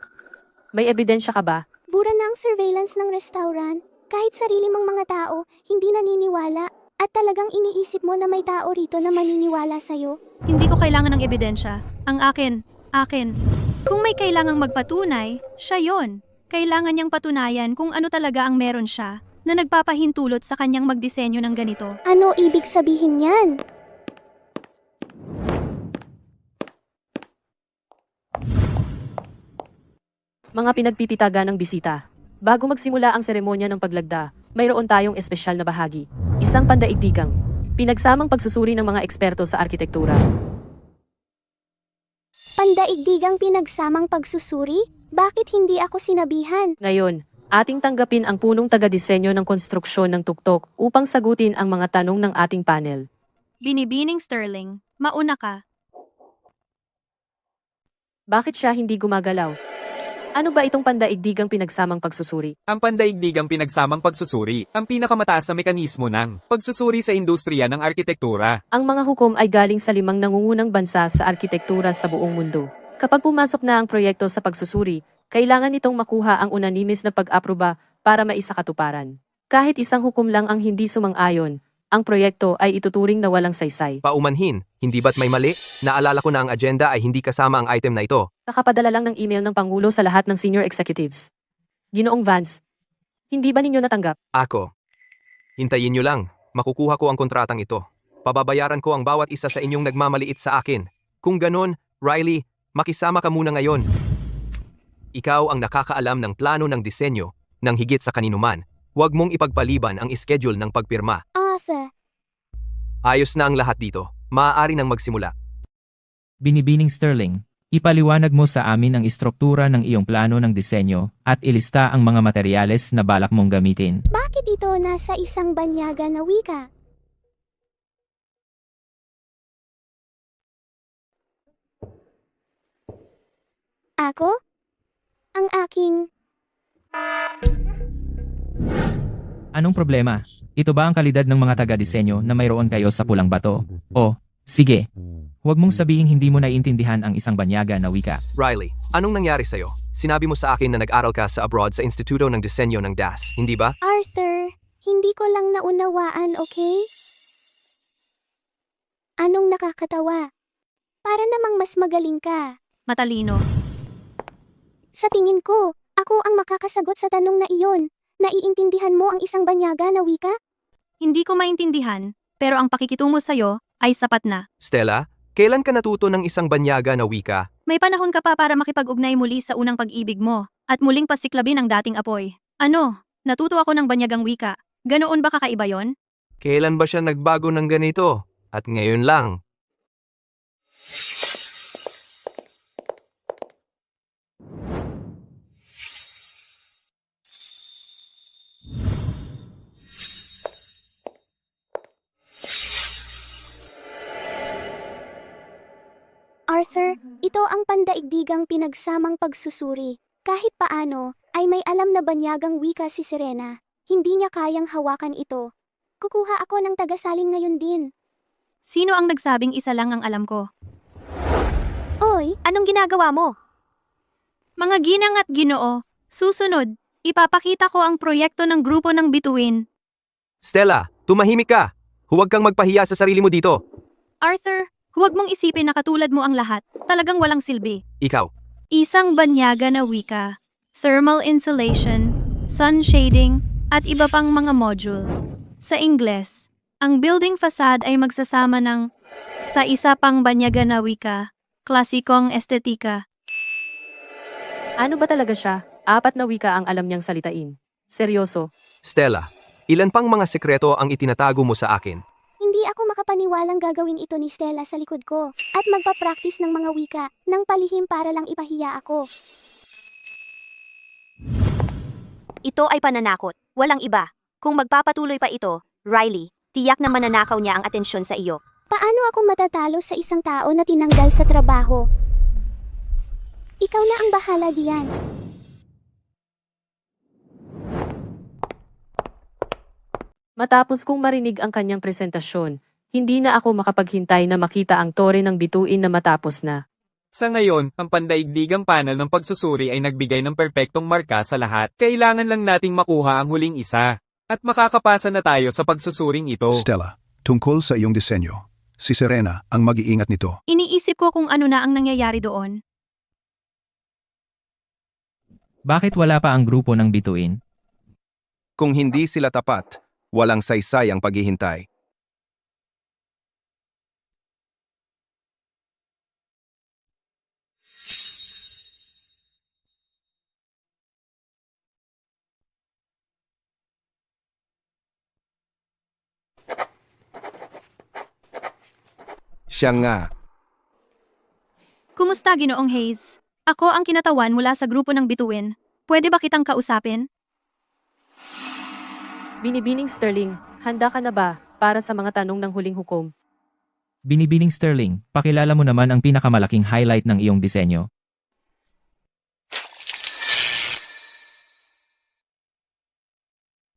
May ebidensya ka ba? Bura na ang surveillance ng restaurant. Kahit sarili mong mga tao, hindi naniniwala. At talagang iniisip mo na may tao rito na maniniwala sa'yo. Hindi ko kailangan ng ebidensya. Ang akin. Kung may kailangang magpatunay, siya yon. Kailangan niyang patunayan kung ano talaga ang meron siya na nagpapahintulot sa kanyang magdisenyo ng ganito. Ano ibig sabihin yan? Mga pinagpipitaga ng bisita. Bago magsimula ang seremonya ng paglagda, mayroon tayong espesyal na bahagi. Isang pandaigdigang, pinagsamang pagsusuri ng mga eksperto sa arkitektura. Pandaigdigang pinagsamang pagsusuri? Bakit hindi ako sinabihan? Ngayon, ating tanggapin ang punong taga-disenyo ng konstruksyon ng tuktok upang sagutin ang mga tanong ng ating panel. Binibining Sterling, mauna ka. Bakit siya hindi gumagalaw? Ano ba itong pandaigdigang pinagsamang pagsusuri? Ang pandaigdigang pinagsamang pagsusuri, ang pinakamataas na mekanismo ng pagsusuri sa industriya ng arkitektura. Ang mga hukom ay galing sa 5 nangungunang bansa sa arkitektura sa buong mundo. Kapag pumasok na ang proyekto sa pagsusuri, kailangan itong makuha ang unanimes na pag-aproba para maisakatuparan. Kahit isang hukom lang ang hindi sumang-ayon, ang proyekto ay ituturing na walang saysay. Paumanhin, hindi ba't may mali? Naalala ko na ang agenda ay hindi kasama ang item na ito. Kakapadala lang ng email ng Pangulo sa lahat ng senior executives. Ginoong Vance, hindi ba ninyo natanggap? Ako. Hintayin nyo lang, makukuha ko ang kontratang ito. Pababayaran ko ang bawat isa sa inyong nagmamaliit sa akin. Kung ganon, Riley, makisama ka muna ngayon. Ikaw ang nakakaalam ng plano ng disenyo, ng higit sa kaninuman. Huwag mong ipagpaliban ang schedule ng pagpirma. Arthur, Ayos na ang lahat dito. Maaari nang magsimula. Binibining Sterling, ipaliwanag mo sa amin ang istruktura ng iyong plano ng disenyo at ilista ang mga materyales na balak mong gamitin. bakit ito nasa isang banyaga na wika? Ako? Ang aking... Anong problema? Ito ba ang kalidad ng mga taga-disenyo na mayroon kayo sa pulang bato? O, sige. Huwag mong sabihing hindi mo naiintindihan ang isang banyaga na wika. Riley, anong nangyari sa'yo? Sinabi mo sa akin na nag-aral ka sa abroad sa Instituto ng Disenyo ng DAS, hindi ba? Arthur, hindi ko lang naunawaan, okay? Anong nakakatawa? Para namang mas magaling ka. Matalino. Sa tingin ko, ako ang makakasagot sa tanong na iyon. Naiintindihan mo ang isang banyaga na wika? Hindi ko maintindihan, pero ang pakikitungo sa'yo ay sapat na. Stella, kailan ka natuto ng isang banyaga na wika? May panahon ka pa para makipag-ugnay muli sa unang pag-ibig mo at muling pasiklabin ang dating apoy. Ano? Natuto ako ng banyagang wika. Ganoon ba kakaiba yon? Kailan ba siya nagbago ng ganito? At ngayon lang. Arthur, ito ang pandaigdigang pinagsamang pagsusuri. Kahit paano, ay may alam na banyagang wika si Serena. Hindi niya kayang hawakan ito. Kukuha ako ng tagasalin ngayon din. Sino ang nagsabing isa lang ang alam ko? Oy, Anong ginagawa mo? Mga ginang at ginoo, susunod, ipapakita ko ang proyekto ng grupo ng bituin. Stella, tumahimik ka! Huwag kang magpahiya sa sarili mo dito. Arthur, huwag mong isipin na katulad mo ang lahat. Talagang walang silbi. Ikaw, Isang banyaga na wika, thermal insulation, sun shading, at iba pang mga module. Sa Ingles, ang building facade ay magsasama ng sa isa pang banyaga na wika, klasikong estetika. Ano ba talaga siya? 4 na wika ang alam niyang salitain. Seryoso. Stella, ilan pang mga sekreto ang itinatago mo sa akin? Hindi ako makapaniwalang gagawin ito ni Stella sa likod ko at magpa-practice ng mga wika ng palihim para lang ipahiya ako. Ito ay pananakot, walang iba. Kung magpapatuloy pa ito, Riley, tiyak na mananakaw niya ang atensyon sa iyo. Paano ako matatalo sa isang tao na tinanggal sa trabaho? Ikaw na ang bahala diyan. Matapos kong marinig ang kanyang presentasyon, hindi na ako makapaghintay na makita ang tore ng bituin na matapos na. Sa ngayon, ang pandaigdigang panel ng pagsusuri ay nagbigay ng perpektong marka sa lahat. Kailangan lang nating makuha ang huling isa. At makakapasa na tayo sa pagsusuring ito. Stella, tungkol sa iyong disenyo, si Serena ang mag-iingat nito. Iniisip ko kung ano na ang nangyayari doon. Bakit wala pa ang grupo ng bituin? Kung hindi sila tapat, walang saysay ang paghihintay. Siya nga. Kumusta, Ginoong Hayes? Ako ang kinatawan mula sa grupo ng bituin. Pwede ba kitang kausapin? Binibining Sterling, handa ka na ba para sa mga tanong ng huling hukom? Binibining Sterling, pakilala mo naman ang pinakamalaking highlight ng iyong disenyo.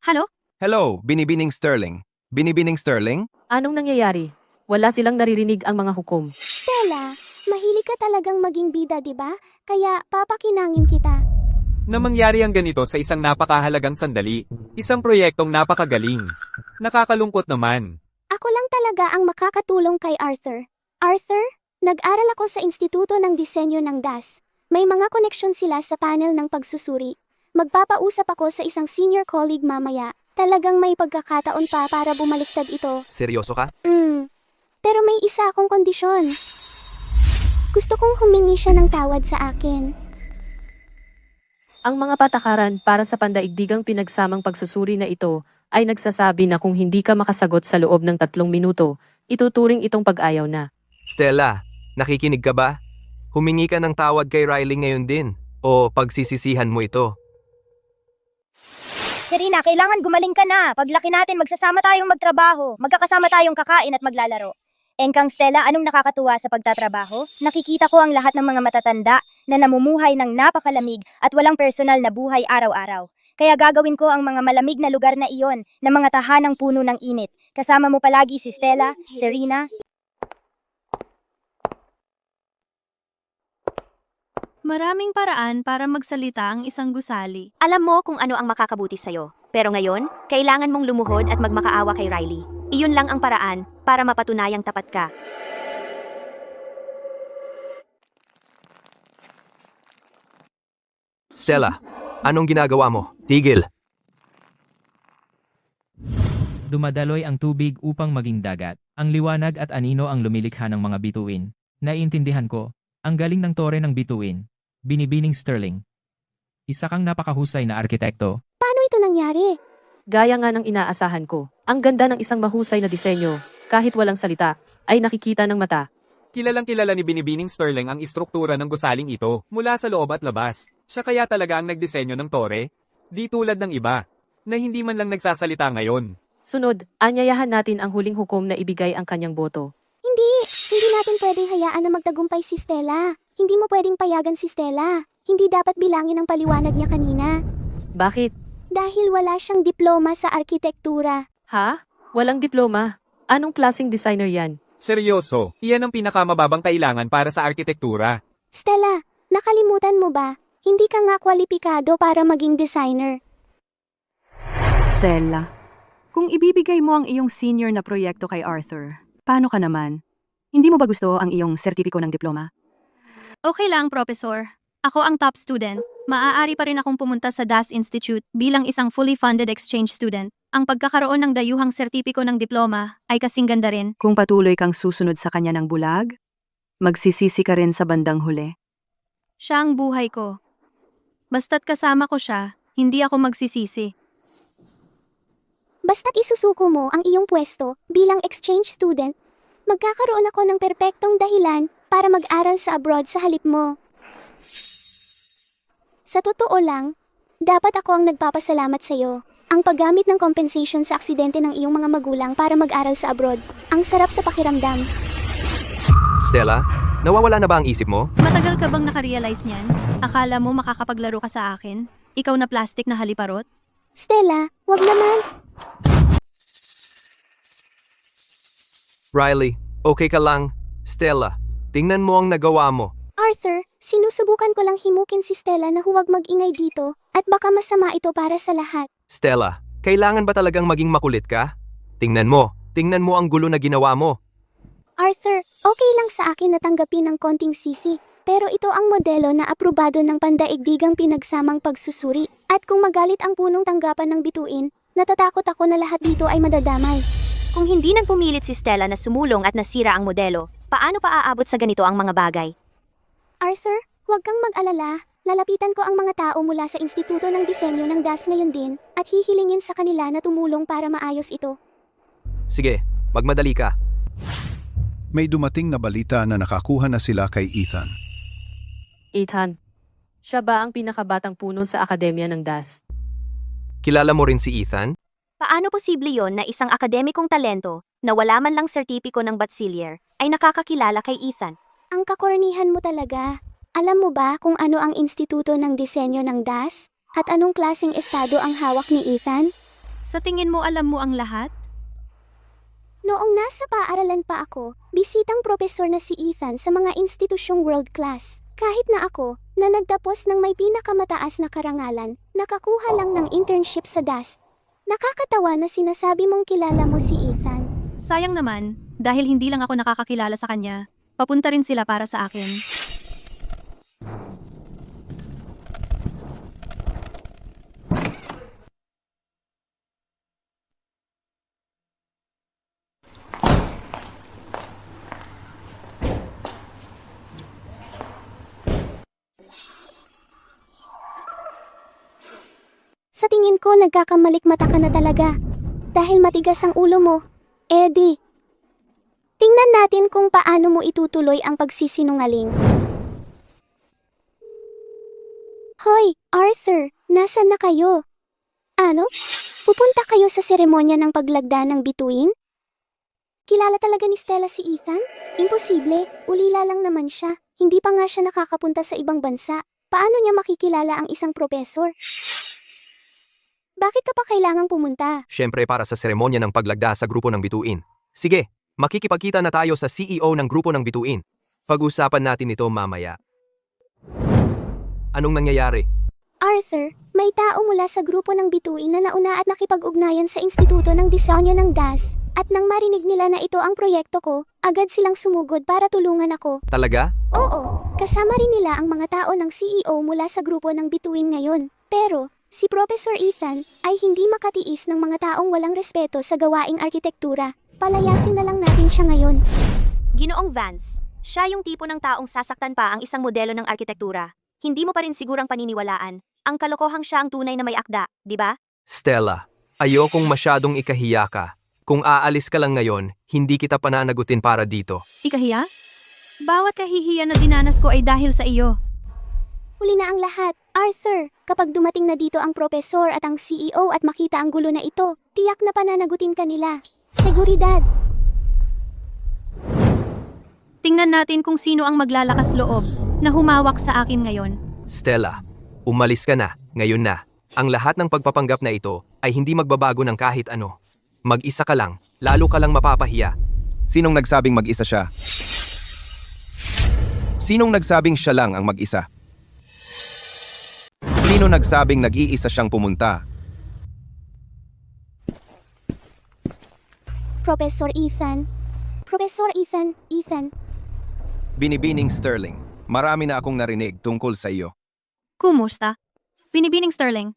Halo? Hello, Binibining Sterling. Binibining Sterling? Anong nangyayari? Wala silang naririnig ang mga hukom. Stella, mahilig ka talagang maging bida, di ba? Kaya papakinangin kita. Na mangyari ang ganito sa isang napakahalagang sandali. Isang proyektong napakagaling. Nakakalungkot naman. Ako lang talaga ang makakatulong kay Arthur. Arthur, nag-aral ako sa Instituto ng Disenyo ng DAS. May mga koneksyon sila sa panel ng pagsusuri. Magpapausap ako sa isang senior colleague mamaya. Talagang may pagkakataon pa para bumaliktad ito. Seryoso ka? Pero may isa akong kondisyon. Gusto kong humingi siya ng tawad sa akin. Ang mga patakaran para sa pandaigdigang pinagsamang pagsusuri na ito ay nagsasabi na kung hindi ka makasagot sa loob ng 3 minuto, ituturing itong pag-ayaw na. Stella, nakikinig ka ba? Humingi ka ng tawad kay Riley ngayon din. O pagsisisihan mo ito? Serena, kailangan gumaling ka na. Paglaki natin, magsasama tayong magtrabaho. Magkakasama tayong kakain at maglalaro. Engkang Stella, anong nakakatuwa sa pagtatrabaho? Nakikita ko ang lahat ng mga matatanda na namumuhay ng napakalamig at walang personal na buhay araw-araw. Kaya gagawin ko ang mga malamig na lugar na iyon na mga tahanang puno ng init. Kasama mo palagi si Stella, Serena. Maraming paraan para magsalita ang isang gusali. Alam mo kung ano ang makakabuti sa'yo. Pero ngayon, kailangan mong lumuhod at magmakaawa kay Riley. Iyon lang ang paraan para mapatunayang tapat ka. Stella, anong ginagawa mo? Tigil. Dumadaloy ang tubig upang maging dagat. Ang liwanag at anino ang lumilikha ng mga bituin. Naiintindihan ko, ang galing ng tore ng bituin. Binibining Sterling. Isa kang napakahusay na arkitekto. Paano ito nangyari? Gaya nga ng inaasahan ko, ang ganda ng isang mahusay na disenyo, kahit walang salita, ay nakikita ng mata. Kilalang kilala ni Binibining Sterling ang istruktura ng gusaling ito mula sa loob at labas. Siya kaya talaga ang nagdisenyo ng tore? Di tulad ng iba, na hindi man lang nagsasalita ngayon. Sunod, anyayahan natin ang huling hukom na ibigay ang kanyang boto. Hindi natin pwedeng hayaan na magtagumpay si Stella. Hindi mo pwedeng payagan si Stella. Hindi dapat bilangin ang paliwanag niya kanina. Bakit? Dahil wala siyang diploma sa arkitektura. Ha? Walang diploma? Anong klaseng designer yan? Seryoso, iyan ang pinakamababang kailangan para sa arkitektura. Stella, nakalimutan mo ba? Hindi ka nga kwalipikado para maging designer. Stella, kung ibibigay mo ang iyong senior na proyekto kay Arthur, paano ka naman? Hindi mo ba gusto ang iyong sertipiko ng diploma? Okay lang, Professor. Ako ang top student. Maaari pa rin akong pumunta sa DAS Institute bilang isang fully funded exchange student. Ang pagkakaroon ng dayuhang sertipiko ng diploma ay kasing ganda rin. Kung patuloy kang susunod sa kanya ng bulag, magsisisi ka rin sa bandang huli. Siya ang buhay ko. Basta't kasama ko siya, hindi ako magsisisi. Basta't isusuko mo ang iyong pwesto bilang exchange student, magkakaroon ako ng perpektong dahilan para mag-aral sa abroad sa halip mo. Sa totoo lang, dapat ako ang nagpapasalamat sa iyo. Ang paggamit ng compensation sa aksidente ng iyong mga magulang para mag-aral sa abroad. Ang sarap sa pakiramdam. Stella, nawawala na ba ang isip mo? Matagal ka bang nakarealize niyan? Akala mo makakapaglaro ka sa akin? Ikaw na plastic na haliparot? Stella, wag naman. Riley, okay ka lang? Stella, tingnan mo ang nagawa mo. Arthur, sinusubukan ko lang himukin si Stella na huwag mag-ingay dito at baka masama ito para sa lahat. Stella, kailangan ba talagang maging makulit ka? Tingnan mo ang gulo na ginawa mo. Arthur, okay lang sa akin na tanggapin ang konting sisi, pero ito ang modelo na aprobado ng pandaigdigang pinagsamang pagsusuri. At kung magalit ang punong tanggapan ng bituin, natatakot ako na lahat dito ay madadamay. Kung hindi nagpumilit si Stella na sumulong at nasira ang modelo, paano pa aabot sa ganito ang mga bagay? Arthur, huwag kang mag-alala. Lalapitan ko ang mga tao mula sa Instituto ng Disenyo ng DAS ngayon din at hihilingin sa kanila na tumulong para maayos ito. Sige, magmadali ka. May dumating na balita na nakakuha na sila kay Ethan. Ethan, siya ba ang pinakabatang puno sa akademya ng DAS? Kilala mo rin si Ethan? Paano posible yon na isang akademikong talento na wala man lang sertipiko ng bachelier ay nakakakilala kay Ethan? Ang kakornihan mo talaga. Alam mo ba kung ano ang Instituto ng Disenyo ng DAS? At anong klaseng estado ang hawak ni Ethan? Sa tingin mo alam mo ang lahat? Noong nasa paaralan pa ako, bisitang propesor na si Ethan sa mga institusyong world class. Kahit na ako, na nagtapos ng may pinakamataas na karangalan, nakakuha lang ng internship sa DAS. Nakakatawa na sinasabi mong kilala mo si Ethan. Sayang naman, dahil hindi lang ako nakakakilala sa kanya, papunta rin sila para sa akin. Sa tingin ko, nagkakamalik mata ka na talaga. Dahil matigas ang ulo mo. Eddie, tingnan natin kung paano mo itutuloy ang pagsisinungaling. Hoy, Arthur, nasan na kayo? Ano? Pupunta kayo sa seremonya ng paglagda ng bituin? Kilala talaga ni Stella si Ethan? Imposible, ulila lang naman siya. Hindi pa nga siya nakakapunta sa ibang bansa. Paano niya makikilala ang isang propesor? Bakit ka pa kailangang pumunta? Siyempre para sa seremonya ng paglagda sa grupo ng bituin. Sige, makikipagkita na tayo sa CEO ng grupo ng bituin. Pag-usapan natin ito mamaya. Anong nangyayari? Arthur, may tao mula sa grupo ng bituin na nauna at nakipag-ugnayan sa Instituto ng Disenyo ng DAS. At nang marinig nila na ito ang proyekto ko, agad silang sumugod para tulungan ako. Talaga? Oo, kasama rin nila ang mga tao ng CEO mula sa grupo ng bituin ngayon. Pero, si Professor Ethan ay hindi makatiis ng mga taong walang respeto sa gawaing arkitektura. Palayasin na lang natin siya ngayon. Ginoong Vance, siya yung tipo ng taong sasaktan pa ang isang modelo ng arkitektura. Hindi mo pa rin sigurang paniniwalaan. Ang kalokohang siya ang tunay na may akda, di ba? Stella, ayokong masyadong ikahiya ka. Kung aalis ka lang ngayon, hindi kita pananagutin para dito. Ikahiya? Bawat kahihiyan na dinanas ko ay dahil sa iyo. Huli na ang lahat. Arthur, kapag dumating na dito ang propesor at ang CEO at makita ang gulo na ito, tiyak na pananagutin ka nila. Seguridad. Tingnan natin kung sino ang maglalakas loob na humawak sa akin ngayon. Stella, umalis ka na, ngayon na. Ang lahat ng pagpapanggap na ito ay hindi magbabago ng kahit ano. Mag-isa ka lang, lalo ka lang mapapahiya. Sinong nagsabing mag-isa siya? Sinong nagsabing siya lang ang mag-isa? Sino nagsabing nag-iisa siyang pumunta? Professor Ethan. Professor Ethan, Ethan. Binibining Sterling, marami na akong narinig tungkol sa iyo. Kumusta? Binibining Sterling.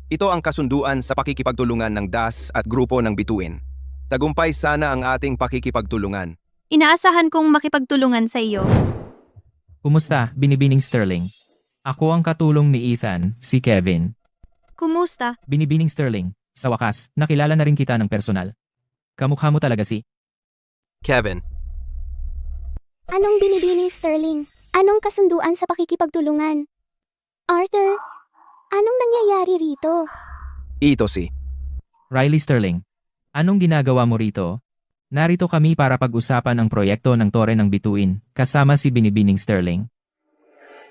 Ito ang kasunduan sa pakikipagtulungan ng DAS at grupo ng bituin. Tagumpay sana ang ating pakikipagtulungan. Inaasahan kong makipagtulungan sa iyo. Kumusta, Binibining Sterling? Ako ang katulong ni Ethan, si Kevin. Kumusta? Binibining Sterling. Sa wakas, nakilala na rin kita ng personal. Kamukha mo talaga si... Kevin, Anong binibining Sterling? Anong kasunduan sa pakikipagtulungan? Arthur, anong nangyayari rito? Ito si. Riley Sterling. Anong ginagawa mo rito? Narito kami para pag-usapan ang proyekto ng Tore ng Bituin, kasama si Binibining Sterling.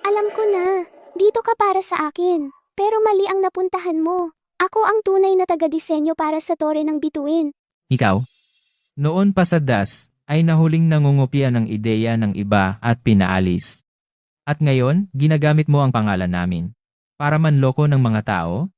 Alam ko na, dito ka para sa akin. Pero mali ang napuntahan mo. Ako ang tunay na taga-disenyo para sa Tore ng Bituin. Ikaw? Noon pa sa DAS, ay nahuling nangungopia ng ideya ng iba at pinaalis. At ngayon, ginagamit mo ang pangalan namin. Para manloko ng mga tao?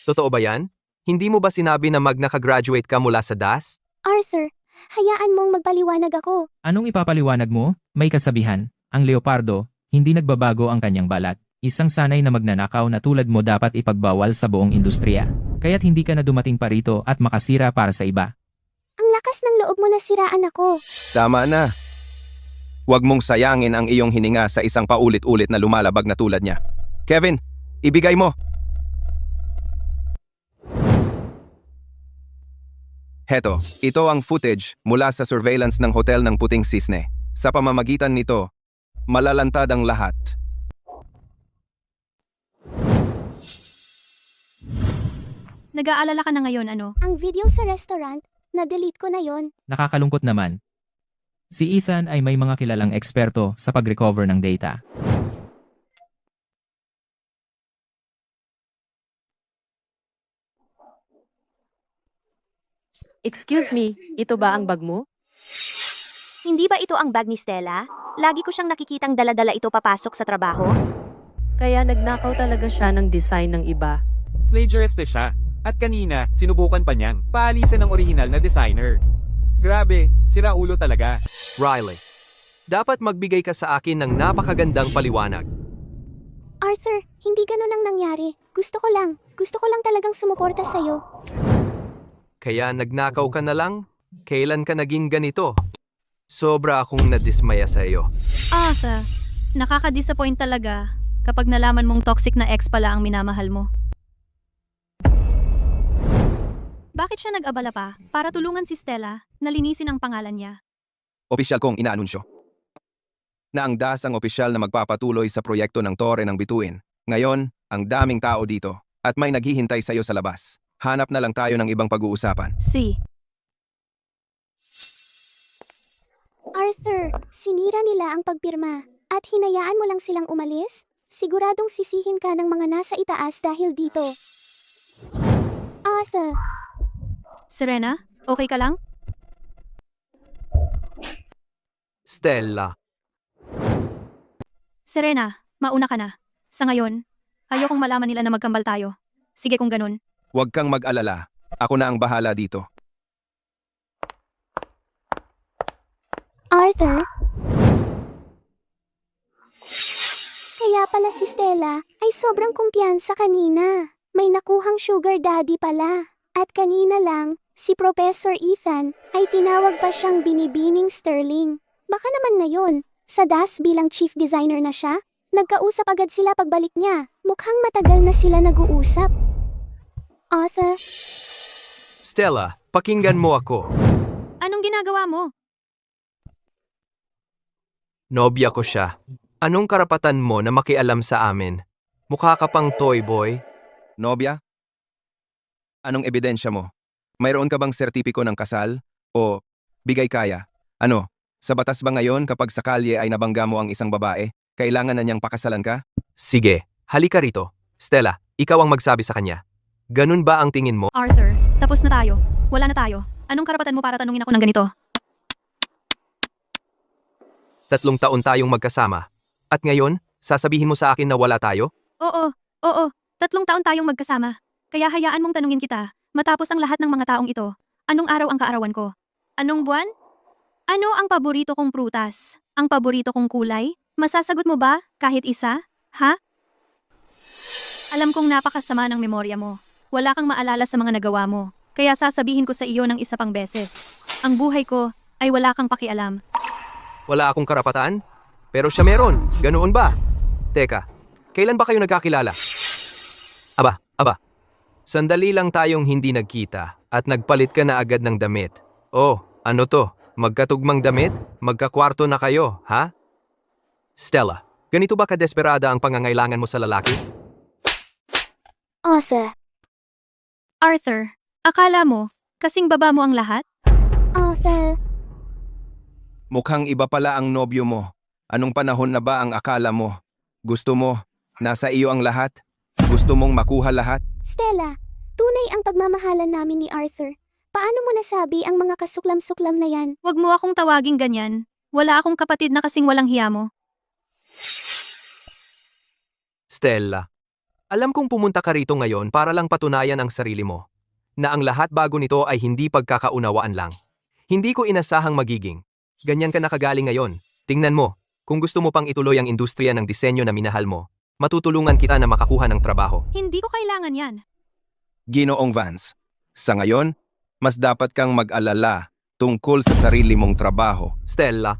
totoo ba yan? Hindi mo ba sinabi na mag-nakagraduate ka mula sa DAS? Arthur, hayaan mong magpaliwanag ako. Anong ipapaliwanag mo? May kasabihan, ang leopardo, hindi nagbabago ang kanyang balat. Isang sanay na magnanakaw na tulad mo dapat ipagbawal sa buong industriya. Kaya't hindi ka na dumating pa rito at makasira para sa iba. Ang lakas ng loob mo na siraan ako. Tama na. Huwag mong sayangin ang iyong hininga sa isang paulit-ulit na lumalabag na tulad niya. Kevin, ibigay mo. Heto, ito ang footage mula sa surveillance ng Hotel ng Puting Sisne. Sa pamamagitan nito, malalantad ang lahat. Nag-aalala ka na ngayon, ano? Ang video sa restaurant, na-delete ko na yon. Nakakalungkot naman. Si Ethan ay may mga kilalang eksperto sa pag-recover ng data. Excuse me, ito ba ang bag mo? Hindi ba ito ang bag ni Stella? Lagi ko siyang nakikitang dala-dala ito papasok sa trabaho. Kaya nagnakaw talaga siya ng design ng iba. Plagiarist siya. At kanina, sinubukan pa niyang paalisin ng original na designer. Grabe, sira ulo talaga. Riley, dapat magbigay ka sa akin ng napakagandang paliwanag. Arthur, hindi ganun ang nangyari. Gusto ko lang talagang sumuporta sa'yo. Kaya nagnakaw ka na lang? Kailan ka naging ganito? Sobra akong nadismaya sa iyo. Arthur, nakaka-disappoint talaga kapag nalaman mong toxic na ex pala ang minamahal mo. Bakit siya nag-abala pa para tulungan si Stella na linisin ang pangalan niya? Opisyal kong inaanunsyo na ang DAS ang opisyal na magpapatuloy sa proyekto ng Tore ng Bituin. Ngayon, ang daming tao dito at may naghihintay sa iyo sa labas. Hanap na lang tayo ng ibang pag-uusapan. Arthur, sinira nila ang pagpirma at hinayaan mo lang silang umalis? Siguradong sisihin ka ng mga nasa itaas dahil dito. Arthur, Serena, okay ka lang? Stella, Serena, mauna ka na. Sa ngayon, ayokong malaman nila na magkambal tayo. Sige kung ganun. Huwag kang mag-alala. Ako na ang bahala dito. Arthur? Kaya pala si Stella ay sobrang kumpiyansa kanina. May nakuhang sugar daddy pala. At kanina lang, si Professor Ethan ay tinawag pa siyang Binibining Sterling. Baka naman ngayon, sa DAS bilang chief designer na siya, nagkausap agad sila pagbalik niya. Mukhang matagal na sila nag-uusap. Arthur? Stella, pakinggan mo ako. Anong ginagawa mo? Nobya ko siya. Anong karapatan mo na makialam sa amin? Mukha ka pang toy boy. Nobya? Anong ebidensya mo? Mayroon ka bang sertipiko ng kasal? O bigay kaya? Ano? Sa batas ba ngayon kapag sa kalye ay nabangga mo ang isang babae, kailangan na niyang pakasalan ka? Sige, halika rito. Stella, ikaw ang magsabi sa kanya. Ganun ba ang tingin mo? Arthur, tapos na tayo. Wala na tayo. Anong karapatan mo para tanungin ako ng ganito? 3 taon tayong magkasama. At ngayon, sasabihin mo sa akin na wala tayo? Oo. 3 taon tayong magkasama. Kaya hayaan mong tanungin kita, matapos ang lahat ng mga taong ito, anong araw ang kaarawan ko? Anong buwan? Ano ang paborito kong prutas? Ang paborito kong kulay? Masasagot mo ba kahit isa? Ha? Alam kong napakasama ng memorya mo. Wala kang maalala sa mga nagawa mo. Kaya sasabihin ko sa iyo ng isa pang beses. Ang buhay ko ay wala kang pakialam. Wala akong karapatan? Pero siya meron. Ganoon ba? Teka, kailan ba kayo nagkakilala? Aba, sandali lang tayong hindi nagkita at nagpalit ka na agad ng damit. Oh, ano to? Magkatugmang damit? Magkakwarto na kayo, ha? Stella, ganito ba kadesperada ang pangangailangan mo sa lalaki? Arthur. Arthur, akala mo, kasing baba mo ang lahat? Arthur. Mukhang iba pala ang nobyo mo. Anong panahon na ba ang akala mo? Gusto mo, nasa iyo ang lahat? Gusto mong makuha lahat? Stella, tunay ang pagmamahalan namin ni Arthur. Paano mo nasabi ang mga kasuklam-suklam na yan? Huwag mo akong tawaging ganyan. Wala akong kapatid na kasing walang hiya mo. Stella, alam kong pumunta ka rito ngayon para lang patunayan ang sarili mo. Na ang lahat bago nito ay hindi pagkakaunawaan lang. Hindi ko inasahang magiging. Ganyan ka nakagaling ngayon. Tingnan mo, kung gusto mo pang ituloy ang industriya ng disenyo na minahal mo, matutulungan kita na makakuha ng trabaho. Hindi ko kailangan yan. Ginoong Vance, sa ngayon, mas dapat kang mag-alala tungkol sa sarili mong trabaho. Stella,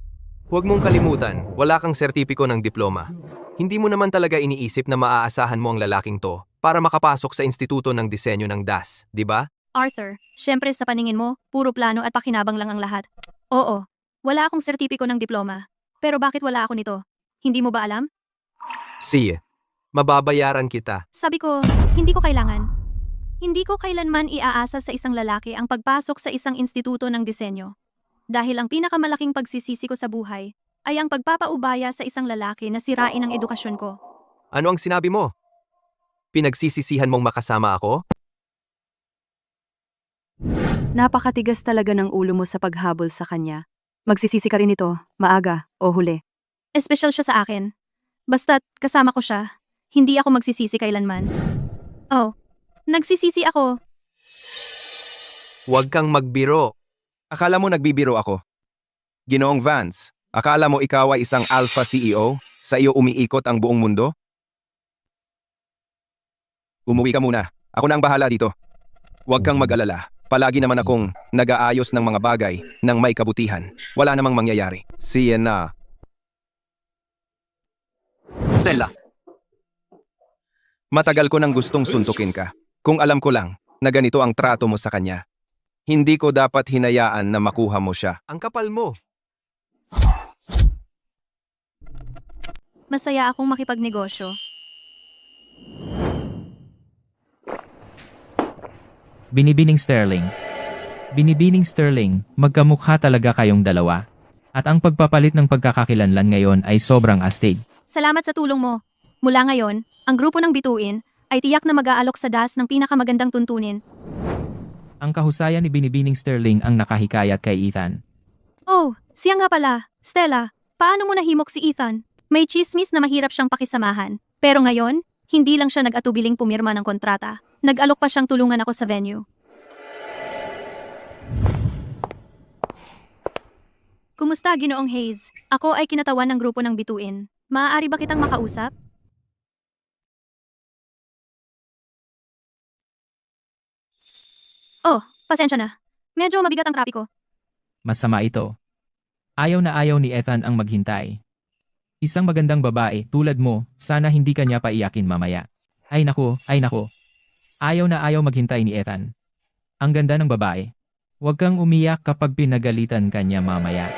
huwag mong kalimutan, wala kang sertipiko ng diploma. Hindi mo naman talaga iniisip na maaasahan mo ang lalaking to para makapasok sa Instituto ng Disenyo ng DAS, di ba? Arthur, syempre sa paningin mo, puro plano at pakinabang lang ang lahat. Oo, wala akong sertipiko ng diploma. Pero bakit wala ako nito? Hindi mo ba alam? Sige, mababayaran kita. Sabi ko, hindi ko kailangan. Hindi ko kailanman iaasa sa isang lalaki ang pagpasok sa isang instituto ng disenyo. Dahil ang pinakamalaking pagsisisi ko sa buhay ay ang pagpapaubaya sa isang lalaki na sirain ang edukasyon ko. Ano ang sinabi mo? Pinagsisisihan mong makasama ako? Napakatigas talaga ng ulo mo sa paghabol sa kanya. Magsisisi ka rin ito, maaga o huli. Espesyal siya sa akin. Basta't kasama ko siya, hindi ako magsisisi kailanman. Oh, nagsisisi ako. Huwag kang magbiro. Akala mo nagbibiro ako? Ginoong Vance, akala mo ikaw ay isang alpha CEO? Sa iyo umiikot ang buong mundo? Umuwi ka muna. Ako na ang bahala dito. Huwag kang mag-alala. Palagi naman akong nag-aayos ng mga bagay ng may kabutihan. Wala namang mangyayari. Sienna. Stella, Matagal ko nang gustong suntukin ka. Kung alam ko lang na ganito ang trato mo sa kanya. Hindi ko dapat hinayaan na makuha mo siya. Ang kapal mo. Masaya akong makipagnegosyo. Binibining Sterling. Binibining Sterling, magkamukha talaga kayong dalawa. At ang pagpapalit ng pagkakakilanlan ngayon ay sobrang astig. Salamat sa tulong mo. Mula ngayon, ang grupo ng bituin ay tiyak na mag-aalok sa DAS ng pinakamagandang tuntunin. Ang kahusayan ni Binibining Sterling ang nakahikayat kay Ethan. Oh, siya nga pala. Stella, paano mo nahimok si Ethan? May chismis na mahirap siyang pakisamahan. Pero ngayon, hindi lang siya nag-atubiling pumirma ng kontrata. Nag-alok pa siyang tulungan ako sa venue. Kumusta, Ginoong Hayes? Ako ay kinatawan ng grupo ng bituin. Maaari ba kitang makausap? Oh, pasensya na. Medyo mabigat ang trapiko. Masama ito. Ayaw na ayaw ni Ethan ang maghintay. Isang magandang babae tulad mo, sana hindi kanya paiyakin mamaya. Ay nako, ay nako. Ayaw na ayaw maghintay ni Ethan. Ang ganda ng babae. Huwag kang umiyak kapag pinagalitan kanya mamaya.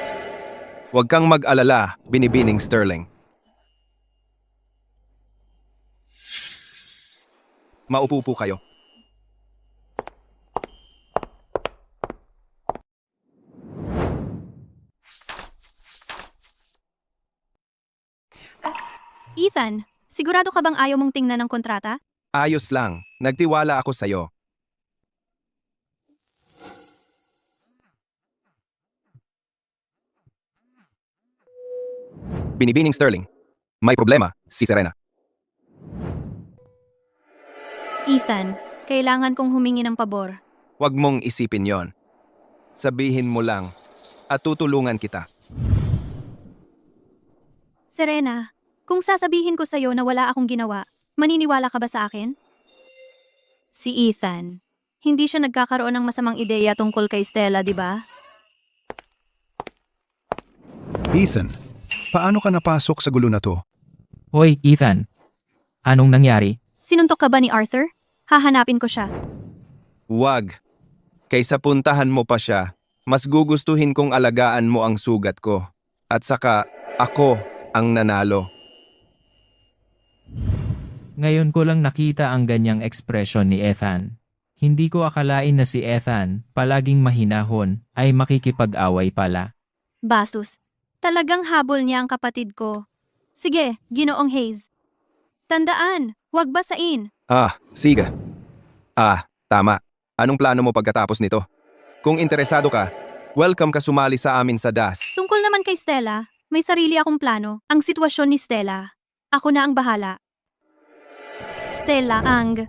Huwag kang mag-alala, Binibining Sterling. Maupo po kayo. Ethan, sigurado ka bang ayaw mong tingnan ng kontrata? Ayos lang, nagtiwala ako sa'yo. Binibining Sterling. May problema, si Serena. Ethan, kailangan kong humingi ng pabor. Huwag mong isipin yon. Sabihin mo lang, at tutulungan kita. Serena, kung sasabihin ko sa'yo na wala akong ginawa, maniniwala ka ba sa akin? Si Ethan, hindi siya nagkakaroon ng masamang ideya tungkol kay Stella, di ba? Ethan, paano ka napasok sa gulo na to? Hoy, Ethan. Anong nangyari? Sinuntok ka ba ni Arthur? Hahanapin ko siya. Wag. Kaysa puntahan mo pa siya, mas gugustuhin kong alagaan mo ang sugat ko. At saka, ako ang nanalo. Ngayon ko lang nakita ang ganyang ekspresyon ni Ethan. Hindi ko akalain na si Ethan, palaging mahinahon, ay makikipag-away pala. Bastos. Talagang habol niya ang kapatid ko. Sige, Ginoong Hayes. Tandaan, huwag basain. Sige. Tama. Anong plano mo pagkatapos nito? Kung interesado ka, welcome ka sumali sa amin sa DAS. Tungkol naman kay Stella, may sarili akong plano. Ang sitwasyon ni Stella. Ako na ang bahala. Stella,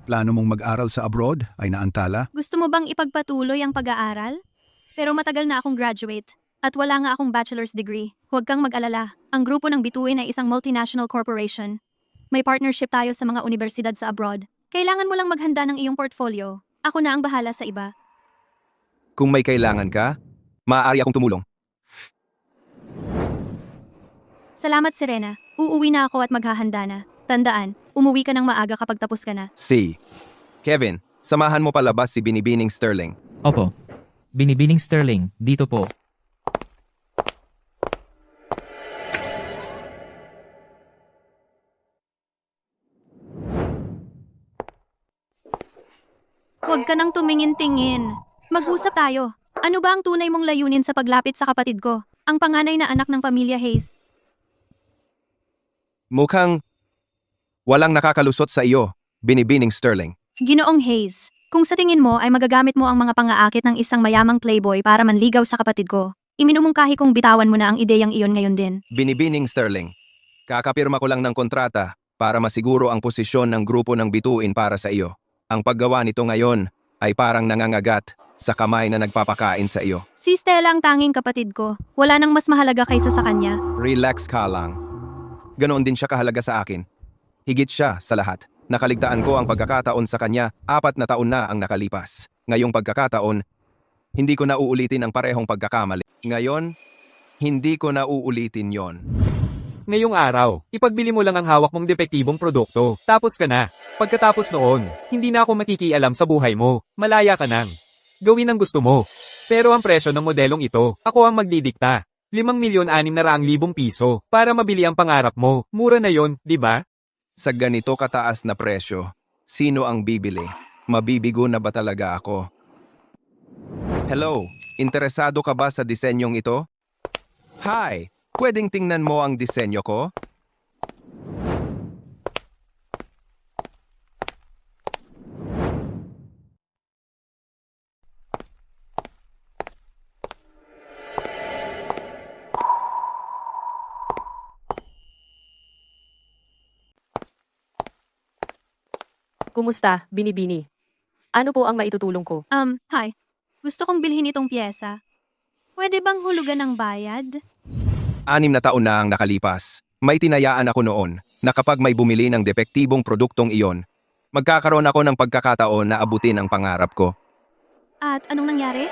Plano mong mag-aral sa abroad ay naantala? gusto mo bang ipagpatuloy ang pag-aaral? Pero matagal na akong graduate at wala nga akong bachelor's degree. Huwag kang mag-alala. Ang grupo ng Bituin ay isang multinational corporation. May partnership tayo sa mga universidad sa abroad. Kailangan mo lang maghanda ng iyong portfolio. Ako na ang bahala sa iba. Kung may kailangan ka, maaari akong tumulong. Salamat, Serena. Uuwi na ako at maghahanda na. Tandaan, umuwi ka ng maaga kapag tapos ka na. Kevin, samahan mo palabas si Binibining Sterling. Opo. Binibining Sterling, dito po. Huwag ka nang tumingin-tingin. Mag-usap tayo. Ano ba ang tunay mong layunin sa paglapit sa kapatid ko? Ang panganay na anak ng pamilya Hayes. Mukhang walang nakakalusot sa iyo, Binibining Sterling. Ginoong Hayes, kung sa tingin mo ay magagamit mo ang mga pangaakit ng isang mayamang playboy para manligaw sa kapatid ko, iminumungkahi kong bitawan mo na ang ideyang iyon ngayon din. Binibining Sterling, kakapirma ko lang ng kontrata para masiguro ang posisyon ng grupo ng Bituin para sa iyo. Ang paggawa nito ngayon ay parang nangangagat sa kamay na nagpapakain sa iyo. Si Stella ang tanging kapatid ko. Wala nang mas mahalaga kaysa sa kanya. Relax ka lang. Ganoon din siya kahalaga sa akin. Higit siya sa lahat. Nakaligtaan ko ang pagkakataon sa kanya, 4 na taon na ang nakalipas. Ngayong pagkakataon, hindi ko na uulitin ang parehong pagkakamali. Ngayon, hindi ko na uulitin yon. Ngayong araw, ipagbili mo lang ang hawak mong depektibong produkto. Tapos ka na. Pagkatapos noon, hindi na ako makikialam sa buhay mo. Malaya ka nang. Gawin ang gusto mo. Pero ang presyo ng modelong ito, ako ang magdidikta. 5,600,000 piso para mabili ang pangarap mo. Mura na yon, di ba? Sa ganito kataas na presyo, sino ang bibili? Mabibigo na ba talaga ako? Hello, interesado ka ba sa disenyong ito? Hi, pwedeng tingnan mo ang disenyo ko? Kumusta, Binibini? Ano po ang maitutulong ko? Hi. Gusto kong bilhin itong pyesa. Pwede bang hulugan ng bayad? 6 na taon na ang nakalipas. May tinayaan ako noon na kapag may bumili ng depektibong produktong iyon, magkakaroon ako ng pagkakataon na abutin ang pangarap ko. At anong nangyari?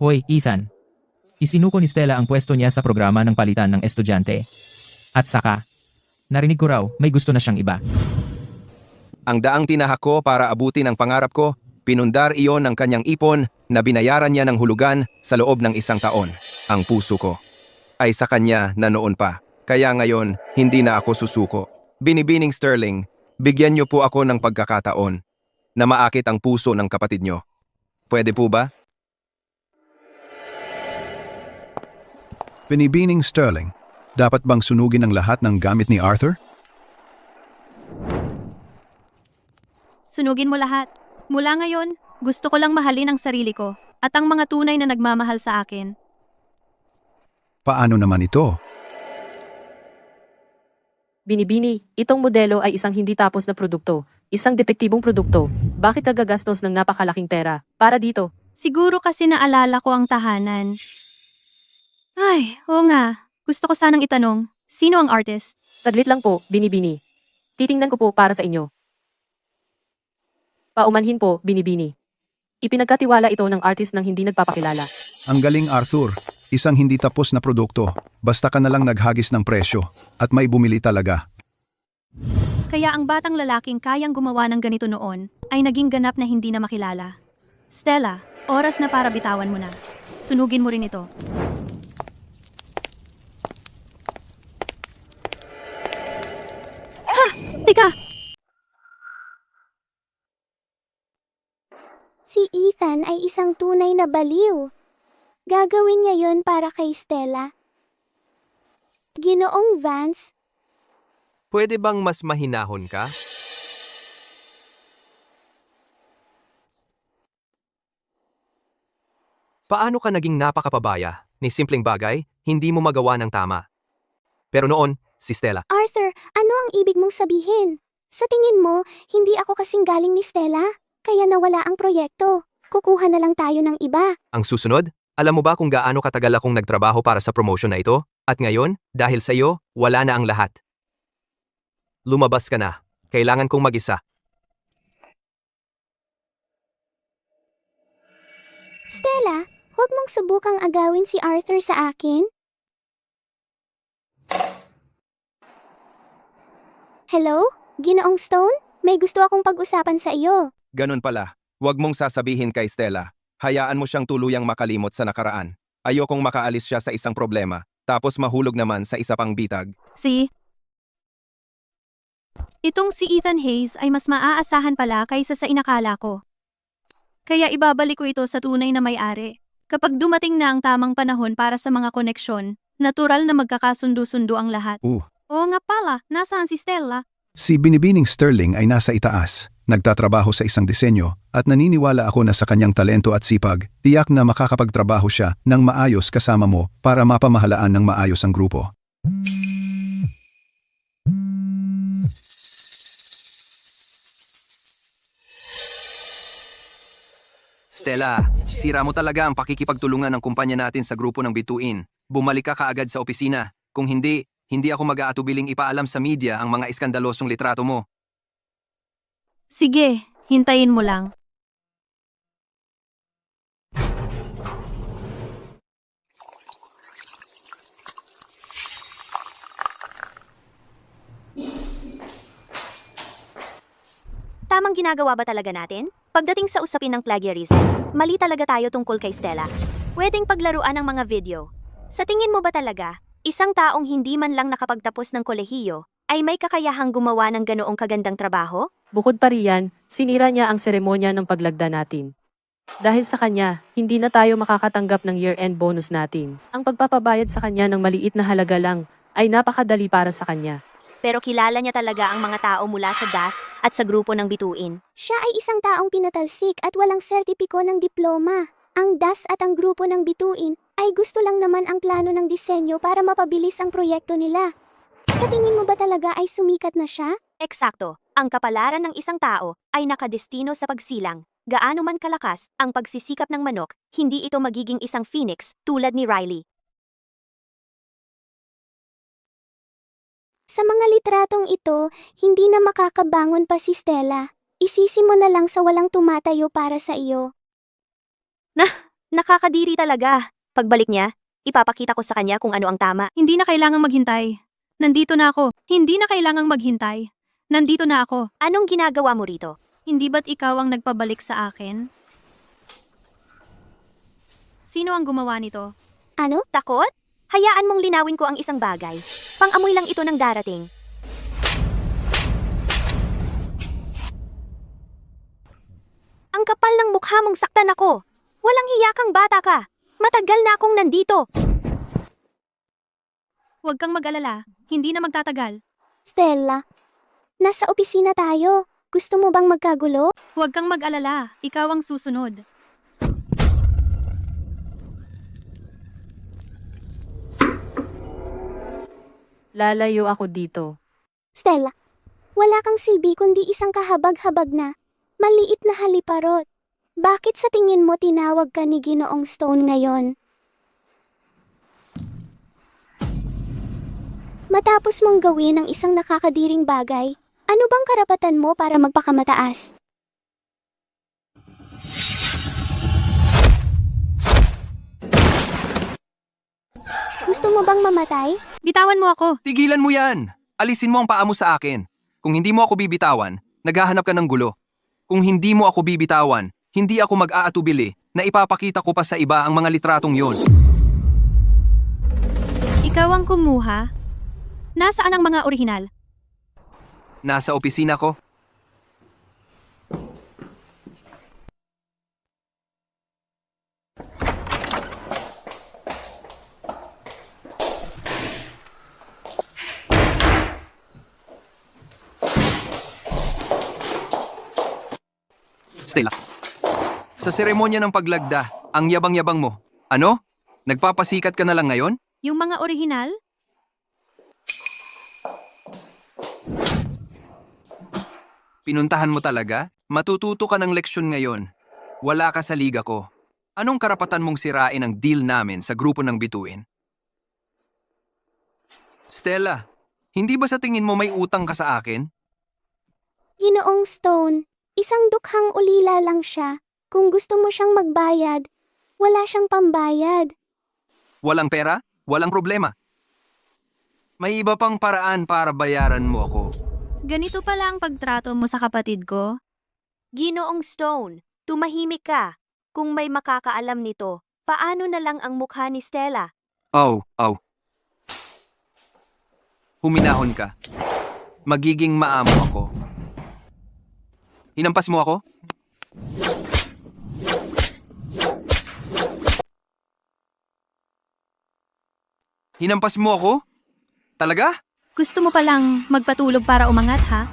Hoy, Ethan. Isinuko ni Stella ang pwesto niya sa programa ng palitan ng estudyante. At saka, narinig ko raw, may gusto na siyang iba. Ang daang tinahak ko para abutin ang pangarap ko, pinundar iyon ng kanyang ipon na binayaran niya ng hulugan sa loob ng 1 taon. Ang puso ko ay sa kanya na noon pa. Kaya ngayon, hindi na ako susuko. Binibining Sterling, bigyan niyo po ako ng pagkakataon na maakit ang puso ng kapatid niyo. Pwede po ba? Binibining Sterling, dapat bang sunugin ang lahat ng gamit ni Arthur? Sunugin mo lahat. Mula ngayon, gusto ko lang mahalin ang sarili ko at ang mga tunay na nagmamahal sa akin. Paano naman ito? Binibini, itong modelo ay isang hindi tapos na produkto. Isang depektibong produkto. Bakit ka gagastos ng napakalaking pera? Para dito. Siguro kasi naalala ko ang tahanan. Ay, oo nga. Gusto ko sanang itanong, sino ang artist? Saglit lang po, Binibini. Titingnan ko po para sa inyo. Paumanhin po, Binibini. Ipinagkatiwala ito ng artist ng hindi nagpapakilala. Ang galing Arthur, isang hindi tapos na produkto. Basta ka na lang naghagis ng presyo at may bumili talaga. Kaya ang batang lalaking kayang gumawa ng ganito noon ay naging ganap na hindi na makilala. Stella, oras na para bitawan mo na. Sunugin mo rin ito. Ha! Teka! Si Ethan ay isang tunay na baliw. Gagawin niya yon para kay Stella. Ginoong Vance, Pwede bang mas mahinahon ka? Paano ka naging napakapabaya? Ni simpleng bagay, hindi mo magawa ng tama. Pero noon, si Stella, Arthur, ano ang ibig mong sabihin? Sa tingin mo, hindi ako kasing galing ni Stella? Kaya nawala ang proyekto. Kukuha na lang tayo ng iba. ang susunod, alam mo ba kung gaano katagal akong nagtrabaho para sa promotion na ito? At ngayon, dahil sa iyo, wala na ang lahat. Lumabas ka na. Kailangan kong mag-isa. Stella, huwag mong subukang agawin si Arthur sa akin. Hello? Ginoong Stone? May gusto akong pag-usapan sa iyo. Ganun pala, huwag mong sasabihin kay Stella. Hayaan mo siyang tuluyang makalimot sa nakaraan. Ayokong makaalis siya sa isang problema, tapos mahulog naman sa isa pang bitag. Itong si Ethan Hayes ay mas maaasahan pala kaysa sa inakala ko. Kaya ibabalik ko ito sa tunay na may-ari. Kapag dumating na ang tamang panahon para sa mga koneksyon, natural na magkakasundo-sundo ang lahat. Oo nga pala, nasaan si Stella? Si Binibining Sterling ay nasa itaas, nagtatrabaho sa isang disenyo at naniniwala ako na sa kanyang talento at sipag, tiyak na makakapagtrabaho siya ng maayos kasama mo para mapamahalaan ng maayos ang grupo. Stella, sira mo talaga ang pakikipagtulungan ng kumpanya natin sa grupo ng bituin. Bumalik ka kaagad sa opisina. Kung hindi, hindi ako mag-aatubiling ipaalam sa media ang mga iskandalosong litrato mo. Sige, hintayin mo lang. Tamang ginagawa ba talaga natin? Pagdating sa usapin ng plagiarism, mali talaga tayo tungkol kay Stella. Pwedeng paglaruan ng mga video. Sa tingin mo ba talaga, isang taong hindi man lang nakapagtapos ng kolehiyo ay may kakayahang gumawa ng ganoong kagandang trabaho? Bukod pa riyan, sinira niya ang seremonya ng paglagda natin. Dahil sa kanya, hindi na tayo makakatanggap ng year-end bonus natin. Ang pagpapabayad sa kanya ng maliit na halaga lang ay napakadali para sa kanya. Pero kilala niya talaga ang mga tao mula sa DAS at sa grupo ng bituin. Siya ay isang taong pinatalsik at walang sertipiko ng diploma. Ang DAS at ang grupo ng bituin ay gusto lang naman ang plano ng disenyo para mapabilis ang proyekto nila. Sa tingin mo ba talaga ay sumikat na siya? Eksakto, ang kapalaran ng isang tao ay nakadestino sa pagsilang. Gaano man kalakas ang pagsisikap ng manok, hindi ito magiging isang phoenix tulad ni Riley. Sa mga litratong ito, hindi na makakabangon pa si Stella. Isisi mo na lang sa walang tumatayo para sa iyo. Nakakadiri talaga. Pagbalik niya, ipapakita ko sa kanya kung ano ang tama. Hindi na kailangang maghintay. Nandito na ako. Hindi na kailangang maghintay. Nandito na ako. Anong ginagawa mo rito? Hindi ba't ikaw ang nagpabalik sa akin? Sino ang gumawa nito? Ano? Takot? Hayaan mong linawin ko ang isang bagay. Pang-amoy lang ito ng darating. Ang kapal ng mukha mong saktan ako. Walang hiya kang bata ka. Matagal na akong nandito. Huwag kang mag-alala. Hindi na magtatagal. Stella, nasa opisina tayo. Gusto mo bang magkagulo? Huwag kang mag-alala. Ikaw ang susunod. Lalayo ako dito. Stella, wala kang silbi kundi isang kahabag-habag na, maliit na haliparot. Bakit sa tingin mo tinawag ka ni Ginoong Stone ngayon? Matapos mong gawin ang isang nakakadiring bagay, ano bang karapatan mo para magpakamataas? mamatay? Bitawan mo ako. Tigilan mo yan! Alisin mo ang paa mo sa akin. Kung hindi mo ako bibitawan, naghahanap ka ng gulo. Kung hindi mo ako bibitawan, hindi ako mag-aatubili na ipapakita ko pa sa iba ang mga litratong yon. Ikaw ang kumuha? Nasaan ang mga orihinal? Nasa opisina ko. Stella, sa seremonya ng paglagda, ang yabang-yabang mo. Ano? Nagpapasikat ka na lang ngayon? Yung mga orihinal? Pinuntahan mo talaga? Matututo ka ng leksyon ngayon. Wala ka sa liga ko. Anong karapatan mong sirain ang deal namin sa grupo ng bituin? Stella, hindi ba sa tingin mo may utang ka sa akin? Ginoong Stone, isang dukhang ulila lang siya. Kung gusto mo siyang magbayad, wala siyang pambayad. Walang pera? Walang problema. May iba pang paraan para bayaran mo ako. Ganito pala ang pagtrato mo sa kapatid ko? Ginoong Stone, tumahimik ka. Kung may makakaalam nito, paano na lang ang mukha ni Stella? Oh. Huminahon ka. Magiging maamo ako. Hinampas mo ako? Hinampas mo ako? Talaga? Gusto mo palang magpatulog para umangat, ha?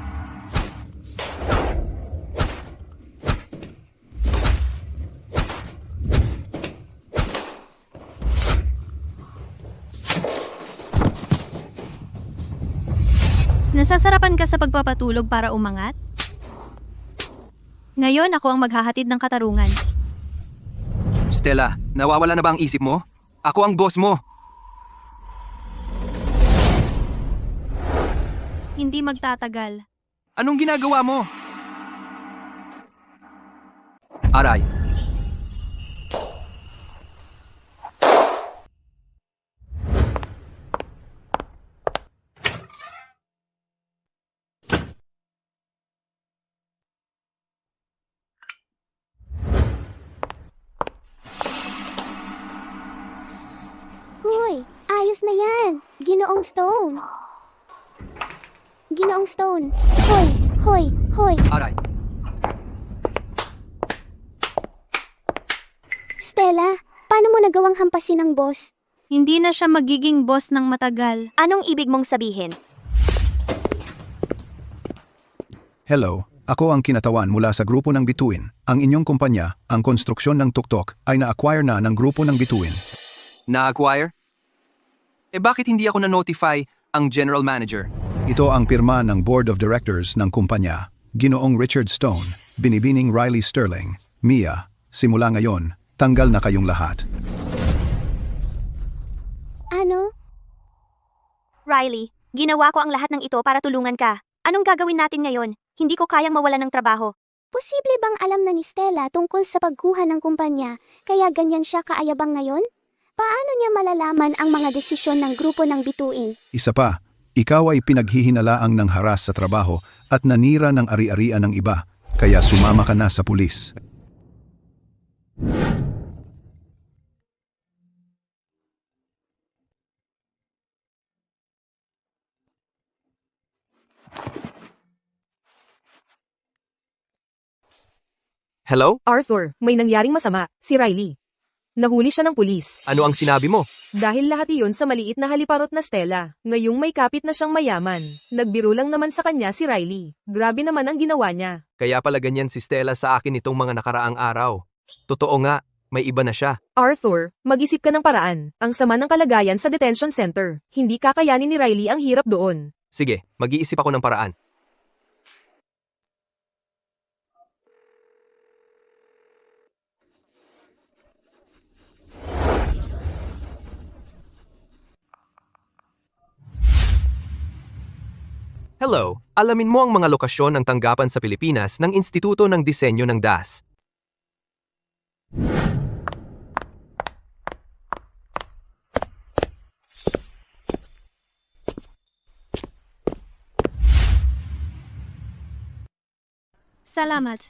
Nasasarapan ka sa pagpapatulog para umangat? Ngayon ako ang maghahatid ng katarungan. Stella, nawawala na ba ang isip mo? Ako ang boss mo. Hindi magtatagal. Anong ginagawa mo? Aray. Hoy, ayos na yan. Ginoong Stone. Ginoong Stone. Hoy. Aray. Stella, paano mo nagawang hampasin ang boss? Hindi na siya magiging boss ng matagal. Anong ibig mong sabihin? Hello, ako ang kinatawan mula sa grupo ng bituin. Ang inyong kumpanya, ang konstruksyon ng tuktok, ay na-acquire na ng grupo ng bituin. Na-acquire? Bakit hindi ako na-notify ang general manager? Ito ang pirma ng Board of Directors ng kumpanya. Ginoong Richard Stone, Binibining Riley Sterling, Mia, simula ngayon, tanggal na kayong lahat. Ano? Riley, ginawa ko ang lahat ng ito para tulungan ka. Anong gagawin natin ngayon? Hindi ko kayang mawalan ng trabaho. Posible bang alam na ni Stella tungkol sa pagkuha ng kumpanya, kaya ganyan siya kaayabang ngayon? Paano niya malalaman ang mga desisyon ng grupo ng bituin? Isa pa, ikaw ay pinaghihinalaang ng haras sa trabaho at nanira ng ari-arian ng iba, kaya sumama ka na sa pulis. Hello? Arthur, may nangyaring masama, si Riley. Nahuli siya ng pulis. Ano ang sinabi mo? Dahil lahat iyon sa maliit na haliparot na Stella. Ngayong may kapit na siyang mayaman. Nagbiro lang naman sa kanya si Riley. Grabe naman ang ginawa niya. Kaya pala ganyan si Stella sa akin itong mga nakaraang araw. Totoo nga, may iba na siya. Arthur, mag-isip ka ng paraan. Ang sama ng kalagayan sa detention center. Hindi kakayanin ni Riley ang hirap doon. Sige, mag-iisip ako ng paraan. Hello, alamin mo ang mga lokasyon ng tanggapan sa Pilipinas ng Instituto ng Disenyo ng DAS. Salamat.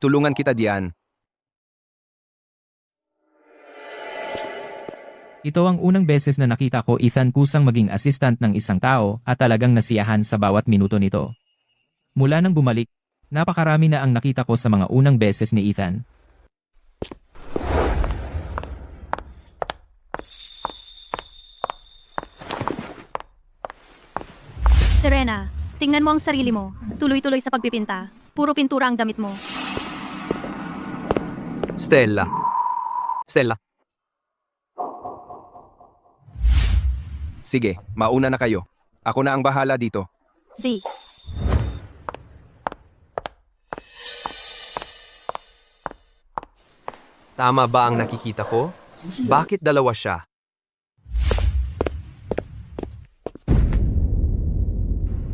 Tulungan kita diyan. Ito ang unang beses na nakita ko Ethan kusang maging assistant ng isang tao at talagang nasiyahan sa bawat minuto nito. Mula nang bumalik, napakarami na ang nakita ko sa mga unang beses ni Ethan. Serena, tingnan mo ang sarili mo. Tuloy-tuloy sa pagpipinta. Puro pintura ang damit mo. Stella. Stella, Sige, mauna na kayo. Ako na ang bahala dito. Si. tama ba ang nakikita ko? Bakit dalawa siya?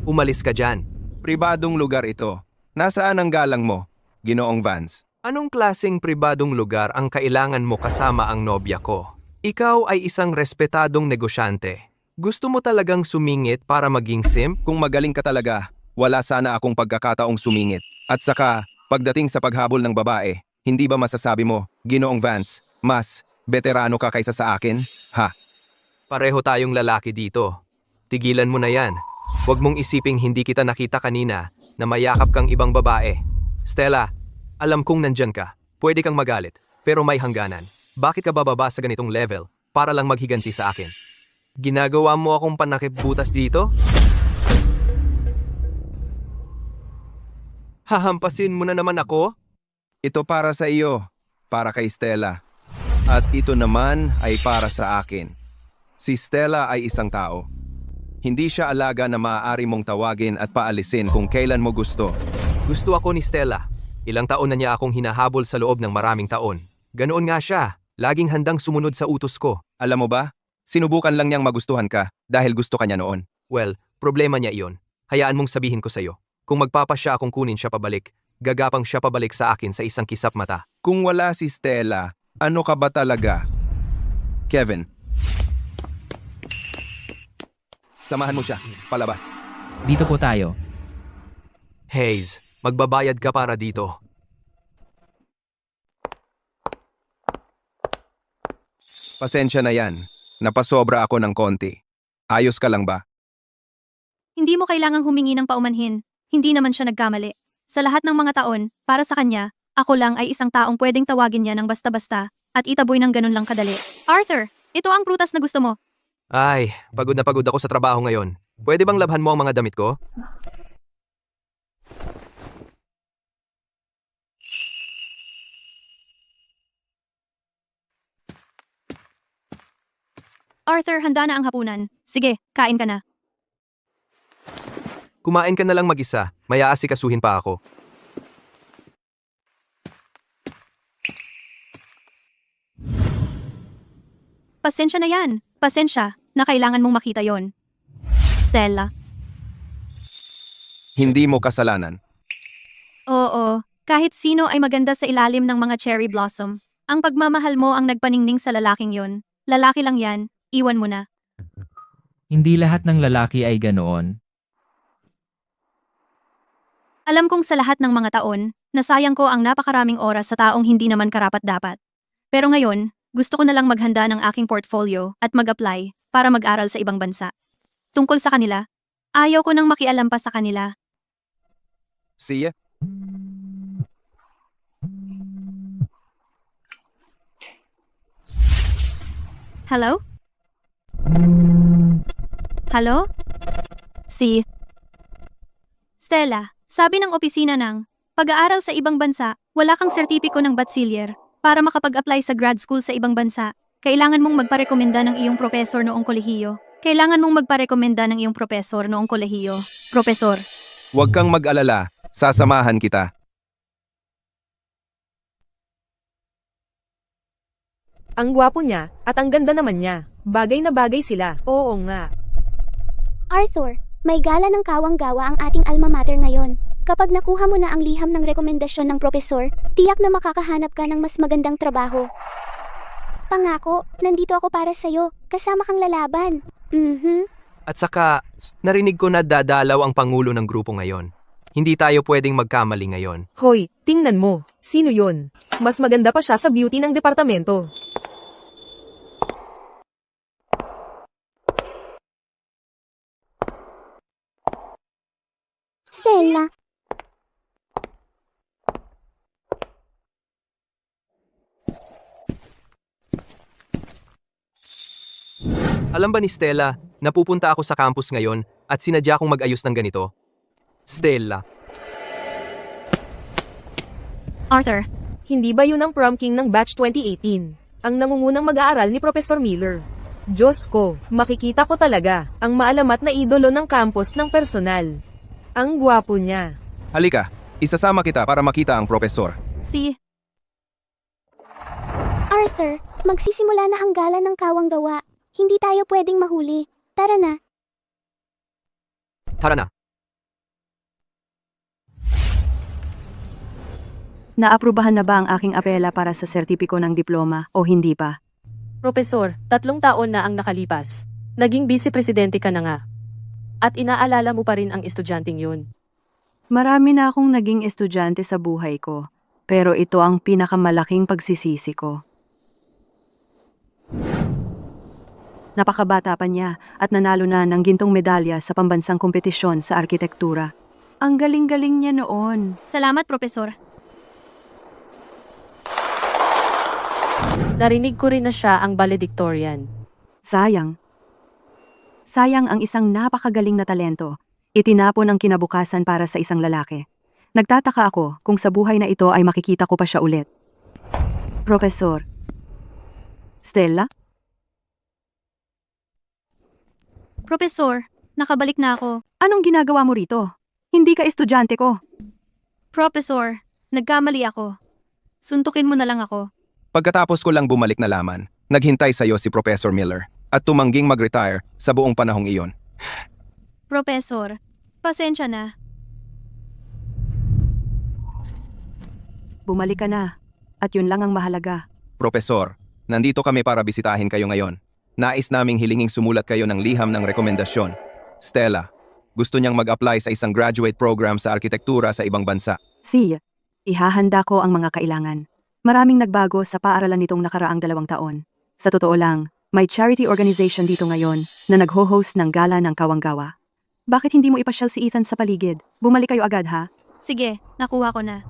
Umalis ka dyan. Pribadong lugar ito. Nasaan ang galang mo, Ginoong Vance? Anong klaseng pribadong lugar ang kailangan mo kasama ang nobya ko? Ikaw ay isang respetadong negosyante. Gusto mo talagang sumingit para maging simp? Kung magaling ka talaga, wala sana akong pagkakataong sumingit. At saka, pagdating sa paghabol ng babae, hindi ba masasabi mo, Ginoong Vance, mas veterano ka kaysa sa akin? Ha? Pareho tayong lalaki dito. Tigilan mo na yan. Huwag mong isiping hindi kita nakita kanina na mayakap kang ibang babae. Stella, alam kong nandyan ka. Pwede kang magalit, pero may hangganan. Bakit ka bababa sa ganitong level para lang maghiganti sa akin? Ginagawa mo akong panakip-butas dito? Hahampasin mo na naman ako? Ito para sa iyo, para kay Stella. At ito naman ay para sa akin. Si Stella ay isang tao. Hindi siya alaga na maaari mong tawagin at paalisin kung kailan mo gusto. Gusto ako ni Stella. Ilang taon na niya akong hinahabol sa loob ng maraming taon. Ganoon nga siya. Laging handang sumunod sa utos ko. Alam mo ba? Sinubukan lang niyang magustuhan ka dahil gusto ka niya noon. Well, problema niya iyon. Hayaan mong sabihin ko sa'yo. Kung magpapasya akong kunin siya pabalik, gagapang siya pabalik sa akin sa isang kisap mata. Kung wala si Stella, ano ka ba talaga? Kevin. Samahan mo siya. Palabas. Dito po tayo. Hayes, magbabayad ka para dito. Pasensya na yan. Napasobra ako ng konti. Ayos ka lang ba? Hindi mo kailangang humingi ng paumanhin. Hindi naman siya nagkamali. Sa lahat ng mga taon, para sa kanya, ako lang ay isang taong pwedeng tawagin niya ng basta-basta at itaboy ng ganun lang kadali. Arthur, ito ang prutas na gusto mo. Ay, pagod na pagod ako sa trabaho ngayon. Pwede bang labhan mo ang mga damit ko? Arthur, handa na ang hapunan. Sige, kain ka na. Kumain ka na lang mag-isa. May aasikasuhin pa ako. Pasensya na yan. Pasensya na kailangan mong makita yon. Stella. Hindi mo kasalanan. Oo, kahit sino ay maganda sa ilalim ng mga cherry blossom. Ang pagmamahal mo ang nagpaningning sa lalaking yon. Lalaki lang yan, iwan mo na. Hindi lahat ng lalaki ay ganoon. Alam kong sa lahat ng mga taon, nasayang ko ang napakaraming oras sa taong hindi naman karapat-dapat. Pero ngayon, gusto ko na lang maghanda ng aking portfolio at mag-apply para mag-aral sa ibang bansa. Tungkol sa kanila, ayaw ko nang makialam pa sa kanila. See ya. Hello? Hello? Si Stella, sabi ng opisina ng pag-aaral sa ibang bansa, wala kang sertipiko ng bachelor para makapag-apply sa grad school sa ibang bansa. Kailangan mong magparekomenda ng iyong profesor noong kolehiyo. Kailangan mong magparekomenda ng iyong profesor noong kolehiyo. Profesor. Huwag kang mag-alala. Sasamahan kita. Ang gwapo niya, at ang ganda naman niya. Bagay na bagay sila. Oo nga. Arthur, may gala ng kawang-gawa ang ating alma mater ngayon. Kapag nakuha mo na ang liham ng rekomendasyon ng propesor, tiyak na makakahanap ka ng mas magandang trabaho. Pangako, nandito ako para sa'yo. Kasama kang lalaban. At saka, narinig ko na dadalaw ang pangulo ng grupo ngayon. Hindi tayo pwedeng magkamali ngayon. Hoy, tingnan mo. Sino yon? Mas maganda pa siya sa beauty ng departamento. Stella, Alam ba ni Stella, napupunta ako sa campus ngayon at sinadya kong mag-ayos ng ganito? Stella, Arthur, Hindi ba yun ang prom king ng batch 2018? Ang nangungunang mag-aaral ni Professor Miller. Diyos ko, makikita ko talaga ang maalamat na idolo ng campus ng personal. Ang gwapo niya. Halika, isasama kita para makita ang profesor. si... Arthur, magsisimula na ang gala ng kawang gawa. Hindi tayo pwedeng mahuli. Tara na. tara na. Naaprubahan na ba ang aking apela para sa sertipiko ng diploma o hindi pa? Profesor, 3 taon na ang nakalipas. Naging vice-presidente ka na nga. At inaalala mo pa rin ang estudyanteng yun. Marami na akong naging estudyante sa buhay ko, pero ito ang pinakamalaking pagsisisi ko. Napakabata pa niya at nanalo na ng gintong medalya sa pambansang kompetisyon sa arkitektura. Ang galing-galing niya noon. Salamat, Profesor. Narinig ko rin na siya ang valedictorian. Sayang. Sayang ang isang napakagaling na talento. Itinapon ang kinabukasan para sa isang lalaki. Nagtataka ako kung sa buhay na ito ay makikita ko pa siya ulit. Profesor. Stella? Profesor, nakabalik na ako. Anong ginagawa mo rito? Hindi ka estudyante ko. Profesor, nagkamali ako. Suntukin mo na lang ako. Pagkatapos ko lang bumalik na laman, naghintay sa'yo si Professor Miller at tumangging mag-retire sa buong panahong iyon. Profesor, pasensya na. Bumalik ka na. At yun lang ang mahalaga. Profesor, nandito kami para bisitahin kayo ngayon. Nais naming hilinging sumulat kayo ng liham ng rekomendasyon. Stella, gusto niyang mag-apply sa isang graduate program sa arkitektura sa ibang bansa. Ihahanda ko ang mga kailangan. Maraming nagbago sa paaralan nitong nakaraang 2 taon. Sa totoo lang, may charity organization dito ngayon na nagho-host ng gala ng kawanggawa. Bakit hindi mo ipasyal si Ethan sa paligid? Bumalik kayo agad ha? Sige, nakuha ko na.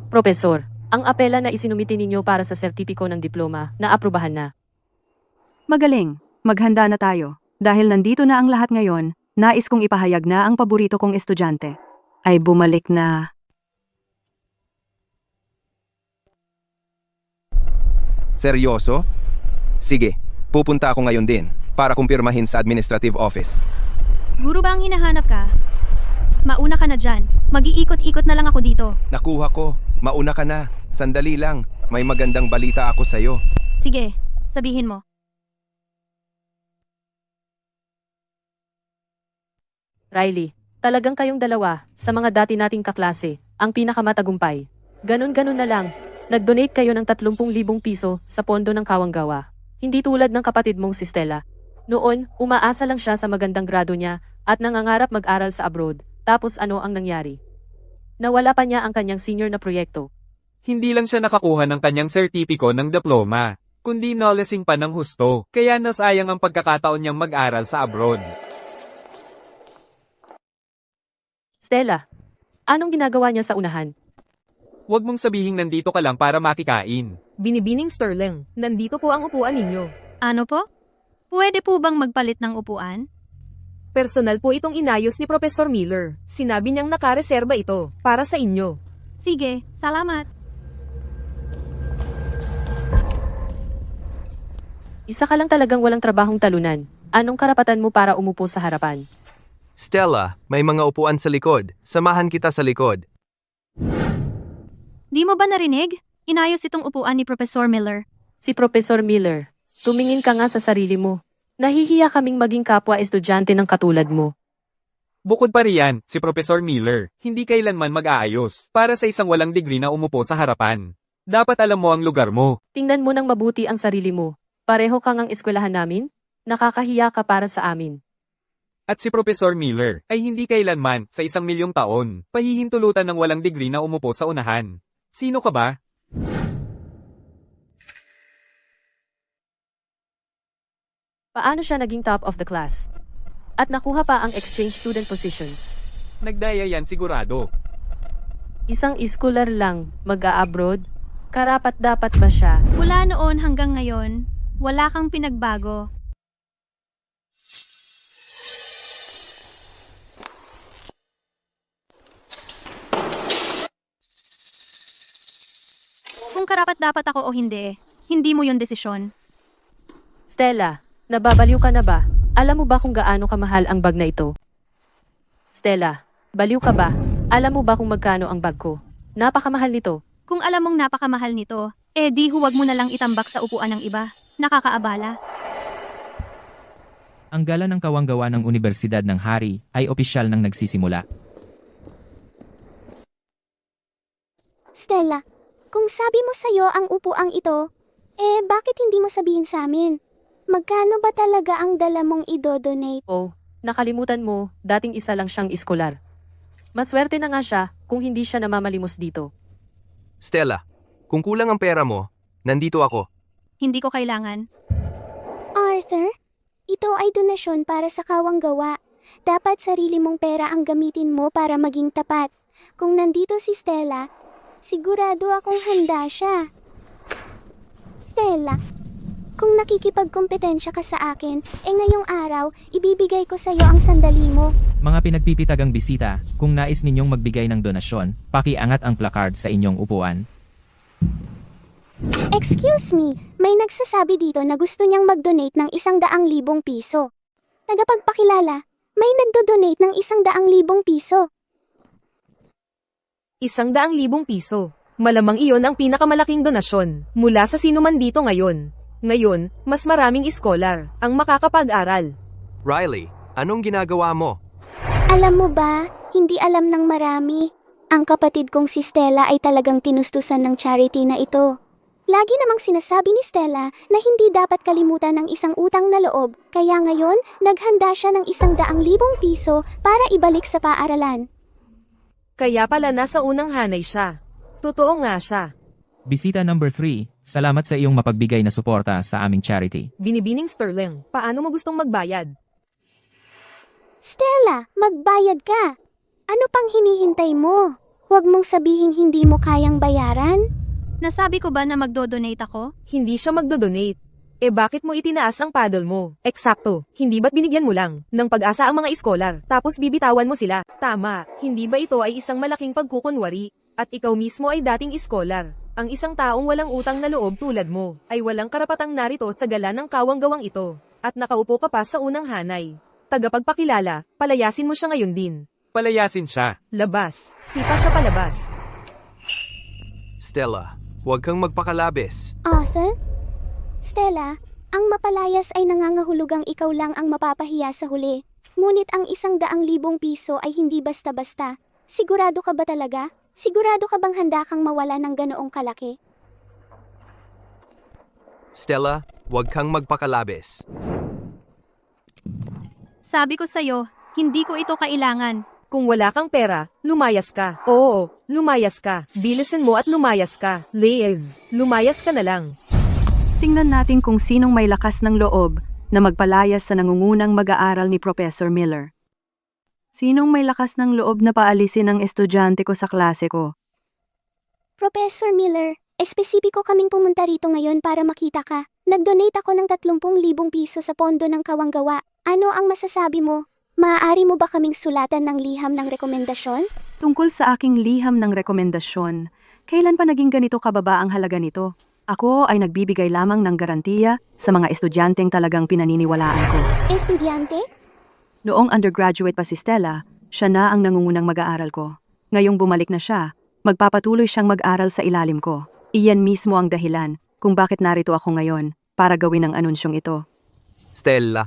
Profesor, ang apela na isinumiti ninyo para sa sertipiko ng diploma na aprubahan na. Magaling, maghanda na tayo. Dahil nandito na ang lahat ngayon, nais kong ipahayag na ang paborito kong estudyante ay bumalik na. Seryoso? Sige, pupunta ako ngayon din para kumpirmahin sa administrative office. Guro ba ang hinahanap ka? Mauna ka na dyan. Mag-iikot-ikot na lang ako dito. Nakuha ko, mauna ka na. Sandali lang, may magandang balita ako sa'yo. Sige, sabihin mo. Riley, talagang kayong dalawa, sa mga dati nating kaklase, ang pinakamatagumpay. Ganon-ganon na lang, nag-donate kayo ng 30,000 piso sa pondo ng kawanggawa. Hindi tulad ng kapatid mong si Stella. Noon, umaasa lang siya sa magandang grado niya at nangangarap mag-aral sa abroad. Tapos ano ang nangyari? Nawala pa niya ang kanyang senior na proyekto. Hindi lang siya nakakuha ng kanyang sertipiko ng diploma, kundi nolesing pa ng husto, kaya nasayang ang pagkakataon niyang mag-aral sa abroad. Stella, anong ginagawa niya sa unahan? Huwag mong sabihing nandito ka lang para makikain. Binibining Sterling, nandito po ang upuan ninyo. Ano po? Pwede po bang magpalit ng upuan? Personal po itong inayos ni Professor Miller. Sinabi niyang nakareserba ito para sa inyo. Sige, salamat. Isa ka lang talagang walang trabahong talunan. Anong karapatan mo para umupo sa harapan? Stella, may mga upuan sa likod. Samahan kita sa likod. Di mo ba narinig? Inayos itong upuan ni Professor Miller. Si Professor Miller, tumingin ka nga sa sarili mo. Nahihiya kaming maging kapwa estudyante ng katulad mo. Bukod pa riyan, si Professor Miller, hindi kailanman mag-aayos para sa isang walang degree na umupo sa harapan. Dapat alam mo ang lugar mo. Tingnan mo ng mabuti ang sarili mo. Pareho kang ang eskwelahan namin? Nakakahiya ka para sa amin. At si Professor Miller ay hindi kailanman sa 1,000,000 taon pahihintulutan ng walang degree na umupo sa unahan. Sino ka ba? Paano siya naging top of the class? At nakuha pa ang exchange student position. Nagdaya yan sigurado. Isang iskolar lang, mag-a-abroad? Karapat-dapat ba siya? Mula noon hanggang ngayon, wala kang pinagbago. Kung karapat-dapat ako o hindi mo yun desisyon. Stella, nababaliw ka na ba? Alam mo ba kung gaano kamahal ang bag na ito? Stella, baliw ka ba? Alam mo ba kung magkano ang bag ko? Napakamahal nito. Kung alam mong napakamahal nito, di huwag mo na lang itambak sa upuan ng iba. Nakakaabala. Ang gala ng kawanggawa ng Universidad ng Hari ay opisyal nang nagsisimula. Stella, kung sabi mo sa'yo ang upuang ito, bakit hindi mo sabihin sa amin? Magkano ba talaga ang dala mong idodonate? Oh, nakalimutan mo, dating isa lang siyang iskolar. Maswerte na nga siya kung hindi siya namamalimos dito. Stella, kung kulang ang pera mo, nandito ako. Hindi ko kailangan. Arthur, ito ay donasyon para sa kawanggawa. Dapat sarili mong pera ang gamitin mo para maging tapat. Kung nandito si Stella, sigurado akong handa siya. Stella, kung nakikipagkompetensya ka sa akin, ngayong araw, ibibigay ko sa iyo ang sandali mo. Mga pinagpipitagang bisita, kung nais ninyong magbigay ng donasyon, pakiangat ang placard sa inyong upuan. Excuse me, may nagsasabi dito na gusto niyang mag-donate ng 100,000 piso. Tagapagpakilala, may nagdo-donate ng 100,000 piso. 100,000 piso. Malamang iyon ang pinakamalaking donasyon mula sa sino man dito ngayon. Ngayon, mas maraming iskolar ang makakapag-aral. Riley, anong ginagawa mo? Alam mo ba, hindi alam ng marami. Ang kapatid kong si Stella ay talagang tinustusan ng charity na ito. Lagi namang sinasabi ni Stella na hindi dapat kalimutan ng isang utang na loob, kaya ngayon, naghanda siya ng 100,000 piso para ibalik sa paaralan. Kaya pala nasa unang hanay siya. Totoo nga siya. Bisita number 3, salamat sa iyong mapagbigay na suporta sa aming charity. Binibining Sterling, paano mo gustong magbayad? Stella, magbayad ka. Ano pang hinihintay mo? Huwag mong sabihing hindi mo kayang bayaran. Nasabi ko ba na magdo-donate ako? Hindi siya magdo-donate. Bakit mo itinaas ang paddle mo? Eksakto, hindi ba't binigyan mo lang ng pag-asa ang mga iskolar, tapos bibitawan mo sila? Tama, hindi ba ito ay isang malaking pagkukunwari? At ikaw mismo ay dating iskolar. Ang isang taong walang utang na loob tulad mo, ay walang karapatang narito sa gala ng kawanggawang ito. At nakaupo ka pa sa unang hanay. Tagapagpakilala, palayasin mo siya ngayon din. Palayasin siya. Labas. Sipa siya palabas. Stella, huwag kang magpakalabis. Arthur? Stella, ang mapalayas ay nangangahulugang ikaw lang ang mapapahiya sa huli. Ngunit ang 100,000 piso ay hindi basta-basta. Sigurado ka ba talaga? Sigurado ka bang handa kang mawala ng ganoong kalaki? Stella, huwag kang magpakalabis. Sabi ko sa'yo, hindi ko ito kailangan. Kung wala kang pera, lumayas ka. Oo, lumayas ka. Bilisan mo at lumayas ka. Liz, lumayas ka na lang. Tingnan natin kung sinong may lakas ng loob na magpalayas sa nangungunang mag-aaral ni Professor Miller. Sinong may lakas ng loob na paalisin ang estudyante ko sa klase ko? Professor Miller, espesipiko kaming pumunta rito ngayon para makita ka. Nag-donate ako ng 30,000 piso sa pondo ng kawanggawa. Ano ang masasabi mo? Maaari mo ba kaming sulatan ng liham ng rekomendasyon? Tungkol sa aking liham ng rekomendasyon, kailan pa naging ganito kababa ang halaga nito? Ako ay nagbibigay lamang ng garantiya sa mga estudyanteng talagang pinaniniwalaan ko. Estudyante? Noong undergraduate pa si Stella, siya na ang nangungunang mag-aaral ko. Ngayong bumalik na siya, magpapatuloy siyang mag-aral sa ilalim ko. Iyan mismo ang dahilan kung bakit narito ako ngayon para gawin ang anunsyong ito. Stella,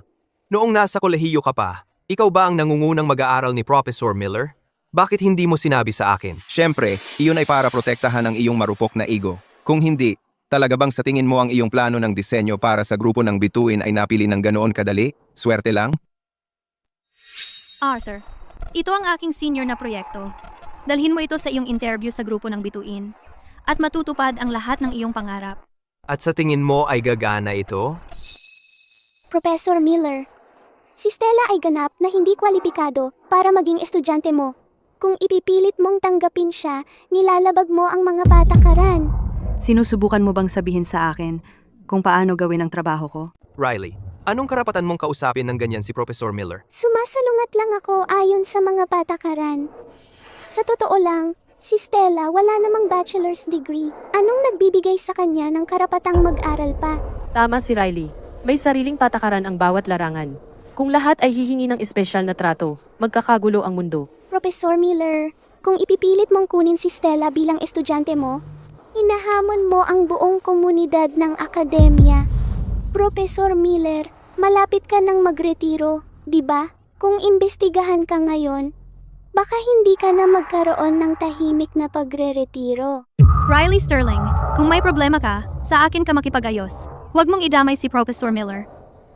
noong nasa kolehiyo ka pa, ikaw ba ang nangungunang mag-aaral ni Professor Miller? Bakit hindi mo sinabi sa akin? Siyempre, iyon ay para protektahan ang iyong marupok na ego. Kung hindi, Talaga bang sa tingin mo ang iyong plano ng disenyo para sa grupo ng bituin ay napili ng ganoon kadali? Swerte lang? Arthur, ito ang aking senior na proyekto. Dalhin mo ito sa iyong interview sa grupo ng bituin at matutupad ang lahat ng iyong pangarap. At sa tingin mo ay gagana ito? Professor Miller, si Stella ay ganap na hindi kwalipikado para maging estudyante mo. Kung ipipilit mong tanggapin siya, nilalabag mo ang mga patakaran. Sinusubukan mo bang sabihin sa akin kung paano gawin ang trabaho ko? Riley, anong karapatan mong kausapin ng ganyan si Professor Miller? Sumasalungat lang ako ayon sa mga patakaran. Sa totoo lang, si Stella wala namang bachelor's degree. Anong nagbibigay sa kanya ng karapatang mag-aral pa? Tama si Riley. May sariling patakaran ang bawat larangan. Kung lahat ay hihingi ng espesyal na trato, magkakagulo ang mundo. Professor Miller, kung ipipilit mong kunin si Stella bilang estudyante mo, hinahamon mo ang buong komunidad ng akademya. Professor Miller, malapit ka nang magretiro, di ba? Kung imbestigahan ka ngayon, baka hindi ka na magkaroon ng tahimik na pagre-retiro. Riley Sterling, kung may problema ka, sa akin ka makipag-ayos. Huwag mong idamay si Professor Miller.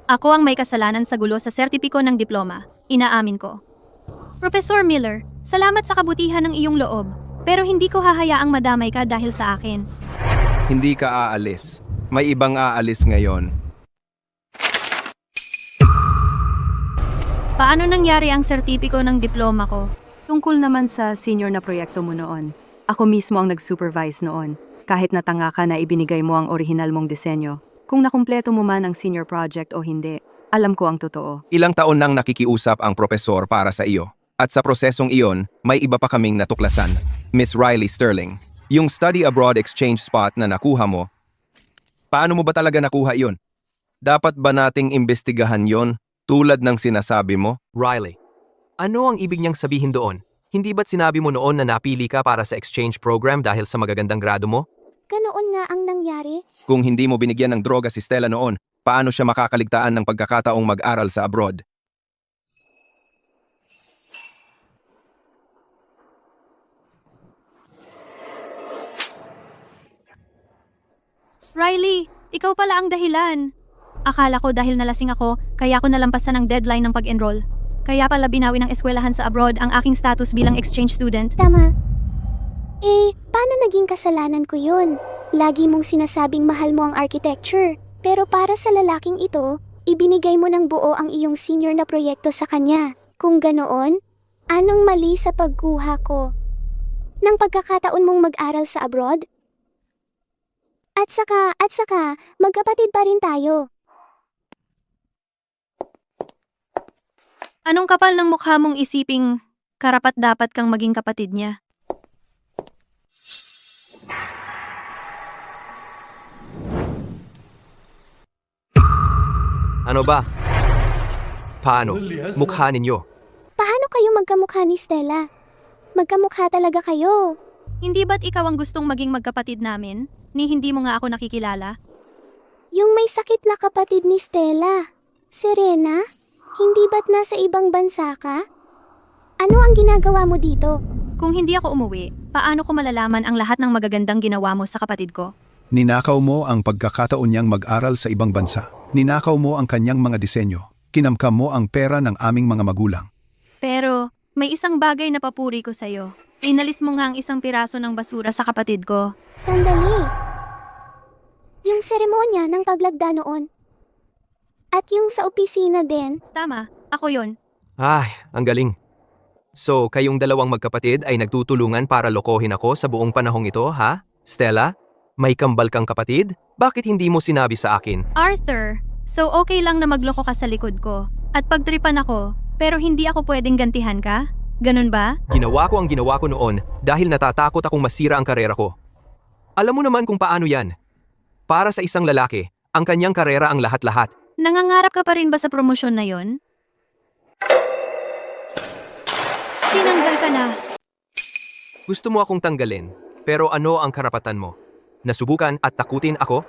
Ako ang may kasalanan sa gulo sa sertipiko ng diploma. Inaamin ko. Professor Miller, salamat sa kabutihan ng iyong loob. Pero hindi ko hahayaang madamay ka dahil sa akin. Hindi ka aalis. May ibang aalis ngayon. Paano nangyari ang sertipiko ng diploma ko? Tungkol naman sa senior na proyekto mo noon. Ako mismo ang nag-supervise noon. Kahit natanga ka na ibinigay mo ang orihinal mong disenyo. Kung nakumpleto mo man ang senior project o hindi, alam ko ang totoo. Ilang taon nang nakikiusap ang propesor para sa iyo. At sa prosesong iyon, may iba pa kaming natuklasan. Miss Riley Sterling, yung study abroad exchange spot na nakuha mo, paano mo ba talaga nakuha iyon? Dapat ba nating imbestigahan yon tulad ng sinasabi mo? Riley, ano ang ibig niyang sabihin doon? Hindi ba't sinabi mo noon na napili ka para sa exchange program dahil sa magagandang grado mo? Ganoon nga ang nangyari. Kung hindi mo binigyan ng droga si Stella noon, paano siya makakaligtaan ng pagkakataong mag-aral sa abroad? Riley, ikaw pala ang dahilan. Akala ko dahil nalasing ako, kaya ako nalampasan ang deadline ng pag-enroll. Kaya pala binawi ng eskwelahan sa abroad ang aking status bilang exchange student. Tama. Paano naging kasalanan ko yun? Lagi mong sinasabing mahal mo ang architecture. Pero para sa lalaking ito, ibinigay mo ng buo ang iyong senior na proyekto sa kanya. Kung ganoon, anong mali sa pagkuha ko? Nang pagkakataon mong mag-aral sa abroad? At saka, magkapatid pa rin tayo. Anong kapal ng mukha mong isiping karapat-dapat kang maging kapatid niya? Ano ba? Paano? Mukha ninyo. Paano kayo magkamukha ni Stella? Magkamukha talaga kayo. Hindi ba't ikaw ang gustong maging magkapatid namin? Ni hindi mo nga ako nakikilala? Yung may sakit na kapatid ni Stella. Serena? Hindi ba't nasa ibang bansa ka? Ano ang ginagawa mo dito? Kung hindi ako umuwi, paano ko malalaman ang lahat ng magagandang ginawa mo sa kapatid ko? Ninakaw mo ang pagkakataon niyang mag-aral sa ibang bansa. Ninakaw mo ang kanyang mga disenyo. Kinamkam mo ang pera ng aming mga magulang. Pero, may isang bagay na papuri ko sa'yo. Inalis mo nga ang isang piraso ng basura sa kapatid ko. Sandali. Yung seremonya ng paglagda noon. At yung sa opisina din. Tama, ako yon. Ay, ang galing. So, kayong dalawang magkapatid ay nagtutulungan para lokohin ako sa buong panahong ito, ha? Stella? May kambal kang kapatid? Bakit hindi mo sinabi sa akin? Arthur, so okay lang na magloko ka sa likod ko at pagtripan ako, pero hindi ako pwedeng gantihan ka? Ganun ba? Ginawa ko ang ginawa ko noon dahil natatakot akong masira ang karera ko. Alam mo naman kung paano yan. Para sa isang lalaki, ang kanyang karera ang lahat-lahat. Nangangarap ka pa rin ba sa promosyon na yon? Tinanggal ka na. Gusto mo akong tanggalin, pero ano ang karapatan mo? Nasubukan at takutin ako?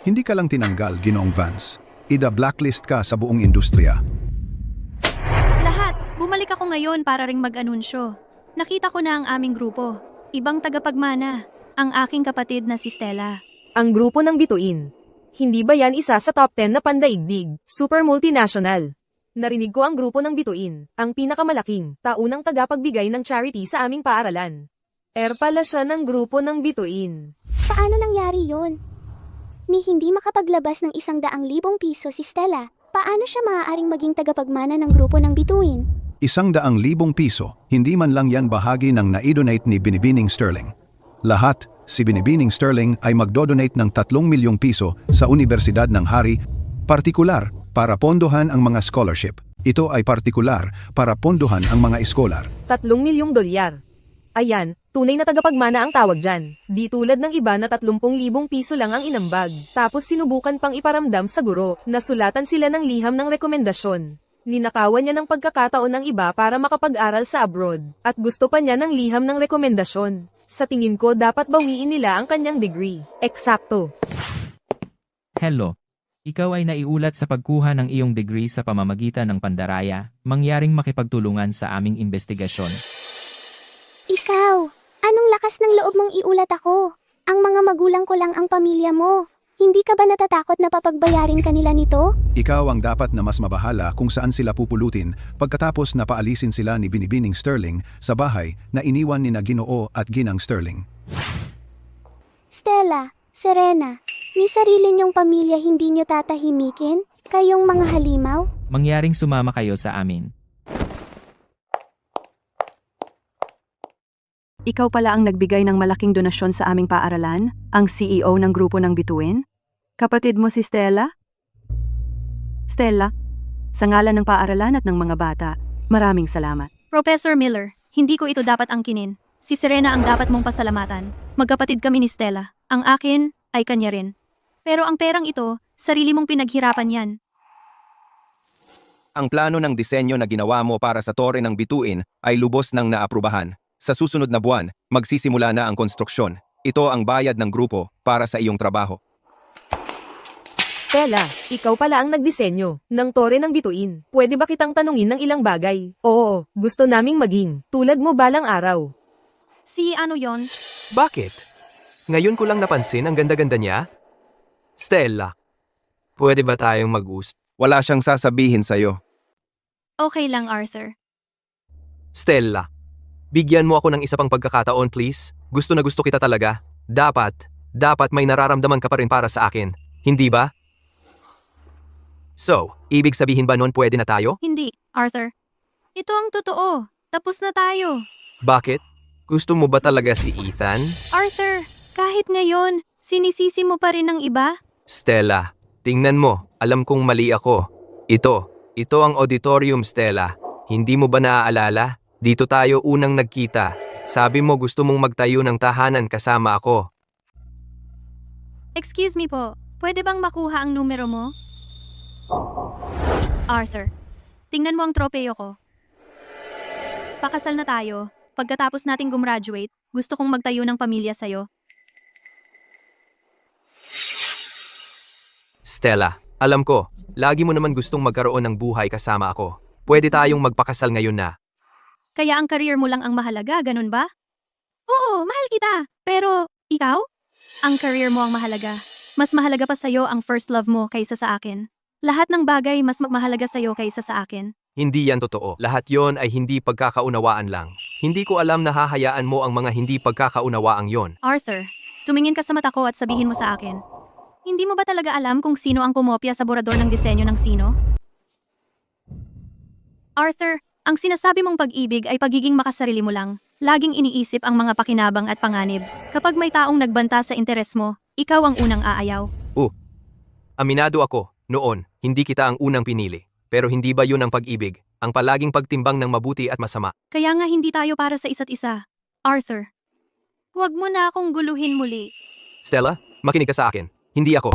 Hindi ka lang tinanggal, Ginoong Vance. Ida-blacklist ka sa buong industriya. Lahat, bumalik ako ngayon para ring mag-anunsyo. Nakita ko na ang aming grupo. Ibang tagapagmana. Ang aking kapatid na si Stella. Ang grupo ng bituin. Hindi ba yan isa sa top 10 na pandaigdig, super multinational? Narinig ko ang grupo ng bituin, ang pinakamalaking, taunang tagapagbigay ng charity sa aming paaralan. Pala siya ng grupo ng bituin. Paano nangyari yon? Ni hindi makapaglabas ng 100,000 piso si Stella, paano siya maaaring maging tagapagmana ng grupo ng bituin? 100,000 piso, hindi man lang yan bahagi ng naidonate ni Binibining Sterling. Lahat, si Binibining Sterling ay magdodonate ng 3 milyong piso sa Universidad ng Hari, partikular para pondohan ang mga scholarship. Ito ay partikular para pondohan ang mga eskolar. 3 milyong dolyar. Ayan, tunay na tagapagmana ang tawag dyan. Di tulad ng iba na 30,000 piso lang ang inambag. Tapos sinubukan pang iparamdam sa guro, nasulatan sila ng liham ng rekomendasyon. Ninakawan niya ng pagkakataon ng iba para makapag-aral sa abroad. At gusto pa niya ng liham ng rekomendasyon. Sa tingin ko dapat bawiin nila ang kanyang degree. Eksakto. Hello. Ikaw ay naiulat sa pagkuha ng iyong degree sa pamamagitan ng pandaraya, mangyaring makipagtulungan sa aming investigasyon. Ikaw, anong lakas ng loob mong iulat ako? Ang mga magulang ko lang ang pamilya mo. Hindi ka ba natatakot na papagbayarin kanila nito? Ikaw ang dapat na mas mabahala kung saan sila pupulutin pagkatapos na paalisin sila ni Binibining Sterling sa bahay na iniwan ni na Ginoo at Ginang Sterling. Stella, Serena, ni sarili niyong pamilya hindi niyo tatahimikin? Kayong mga halimaw? Mangyaring sumama kayo sa amin. Ikaw pala ang nagbigay ng malaking donasyon sa aming paaralan, ang CEO ng grupo ng bituin? Kapatid mo si Stella? Stella, sa ngalan ng paaralan at ng mga bata, maraming salamat. Professor Miller, hindi ko ito dapat angkinin. Si Serena ang dapat mong pasalamatan. Magkapatid kami ni Stella. Ang akin ay kanya rin. Pero ang perang ito, sarili mong pinaghirapan yan. Ang plano ng disenyo na ginawa mo para sa tore ng bituin ay lubos ng naaprubahan. Sa susunod na buwan, magsisimula na ang konstruksyon. Ito ang bayad ng grupo para sa iyong trabaho. Stella, ikaw pala ang nagdisenyo ng tore ng bituin. Pwede ba kitang tanungin ng ilang bagay? Oo, gusto naming maging tulad mo balang araw. Si ano yon? Bakit? Ngayon ko lang napansin ang ganda-ganda niya? Stella, pwede ba tayong mag-usap? Wala siyang sasabihin sa'yo. Okay lang, Arthur. Stella, bigyan mo ako ng isa pang pagkakataon please. Gusto na gusto kita talaga. Dapat may nararamdaman ka pa rin para sa akin. Hindi ba? So, ibig sabihin ba nun pwede na tayo? Hindi, Arthur. Ito ang totoo. Tapos na tayo. Bakit? Gusto mo ba talaga si Ethan? Arthur, kahit ngayon, sinisisi mo pa rin ng iba? Stella, tingnan mo. Alam kong mali ako. Ito ang auditorium, Stella. Hindi mo ba naaalala? Dito tayo unang nagkita. Sabi mo gusto mong magtayo ng tahanan kasama ako. Excuse me po, pwede bang makuha ang numero mo? Arthur, tingnan mo ang tropeyo ko. Pakasal na tayo. Pagkatapos nating gumraduate, gusto kong magtayo ng pamilya sa'yo. Stella, alam ko, lagi mo naman gustong magkaroon ng buhay kasama ako. Pwede tayong magpakasal ngayon na. Kaya ang career mo lang ang mahalaga, ganun ba? Oo, mahal kita. Pero, ikaw? Ang career mo ang mahalaga. Mas mahalaga pa sa'yo ang first love mo kaysa sa akin. Lahat ng bagay mas mahalaga sa'yo kaysa sa akin. Hindi yan totoo. Lahat yon ay hindi pagkakaunawaan lang. Hindi ko alam na hahayaan mo ang mga hindi pagkakaunawaang yon. Arthur, tumingin ka sa mata ko at sabihin mo sa akin. Hindi mo ba talaga alam kung sino ang kumopya sa borador ng disenyo ng sino? Arthur, ang sinasabi mong pag-ibig ay pagiging makasarili mo lang. Laging iniisip ang mga pakinabang at panganib. Kapag may taong nagbanta sa interes mo, ikaw ang unang aayaw. Aminado ako, noon, hindi kita ang unang pinili. Pero hindi ba yun ang pag-ibig? Ang palaging pagtimbang ng mabuti at masama. Kaya nga hindi tayo para sa isa't isa. Arthur, huwag mo na akong guluhin muli. Stella, makinig ka sa akin. Hindi ako.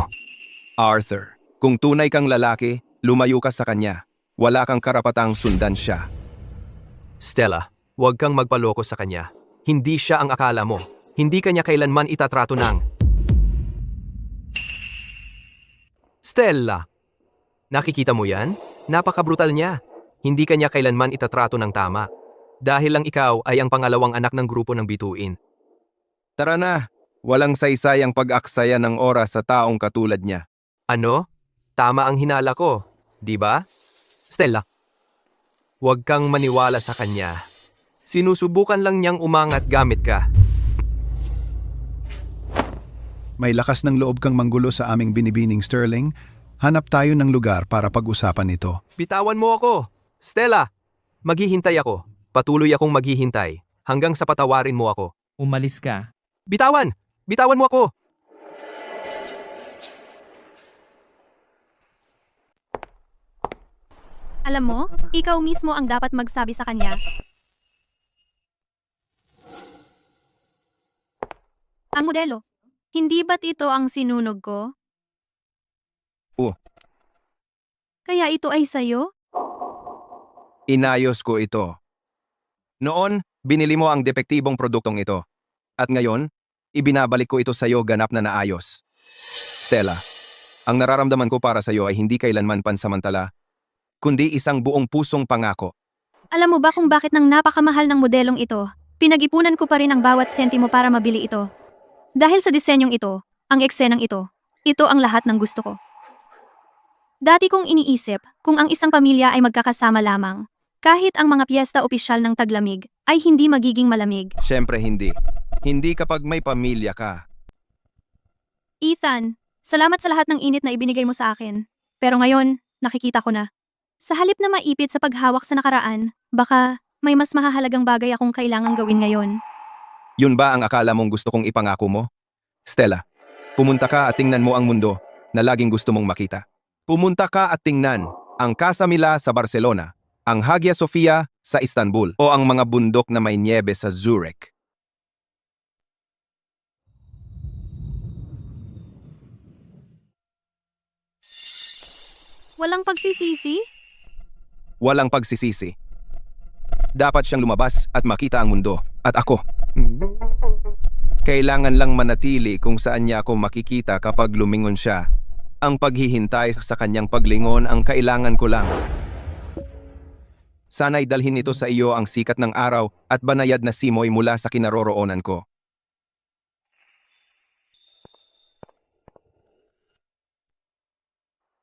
Arthur, kung tunay kang lalaki, lumayo ka sa kanya. Wala kang karapatang sundan siya. Stella, huwag kang magpaloko sa kanya. Hindi siya ang akala mo. Hindi kanya kailanman itatrato ng... Stella! Nakikita mo yan? Napaka-brutal niya. Hindi kanya kailanman itatrato ng tama. Dahil lang ikaw ay ang pangalawang anak ng grupo ng bituin. Tara na, Walang saysay ang pag-aksaya ng oras sa taong katulad niya. Ano? Tama ang hinala ko, di ba? Stella, huwag kang maniwala sa kanya. Sinusubukan lang niyang umangat gamit ka. May lakas ng loob kang manggulo sa aming binibining Sterling. Hanap tayo ng lugar para pag-usapan ito. Bitawan mo ako. Stella, maghihintay ako. Patuloy akong maghihintay hanggang sa patawarin mo ako. Umalis ka. Bitawan! Bitawan mo ako! Alam mo, ikaw mismo ang dapat magsabi sa kanya. Ang modelo. Hindi ba't ito ang sinunog ko? Oo. Kaya ito ay sayo? Inayos ko ito. Noon, binili mo ang depektibong produktong ito. At ngayon, ibinabalik ko ito sa iyo ganap na naayos. Stella, ang nararamdaman ko para sa iyo ay hindi kailanman pansamantala, kundi isang buong pusong pangako. Alam mo ba kung bakit nang napakamahal ng modelong ito? Pinag-ipunan ko pa rin ang bawat sentimo para mabili ito. Dahil sa disenyong ito, ang eksenang ito ang lahat ng gusto ko. Dati kong iniisip kung ang isang pamilya ay magkakasama lamang, kahit ang mga piyesta opisyal ng taglamig ay hindi magiging malamig. Siyempre hindi. Hindi kapag may pamilya ka. Ethan, salamat sa lahat ng init na ibinigay mo sa akin. Pero ngayon, nakikita ko na. Sa halip na maipit sa paghawak sa nakaraan, baka may mas mahahalagang bagay akong kailangang gawin ngayon. Yun ba ang akala mong gusto kong ipangako mo? Stella, pumunta ka at tingnan mo ang mundo na laging gusto mong makita. Pumunta ka at tingnan ang Casa Mila sa Barcelona, ang Hagia Sophia sa Istanbul, o ang mga bundok na may niebe sa Zurich. Walang pagsisisi? Walang pagsisisi. Dapat siyang lumabas at makita ang mundo. At ako. Kailangan lang manatili kung saan niya ako makikita kapag lumingon siya. Ang paghihintay sa kanyang paglingon ang kailangan ko lang. Sana'y dalhin ito sa iyo ang sikat ng araw at banayad na simoy mula sa kinaroroonan ko.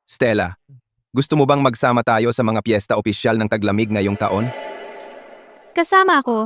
Stella, gusto mo bang magsama tayo sa mga piyesta opisyal ng taglamig ngayong taon? Kasama ako.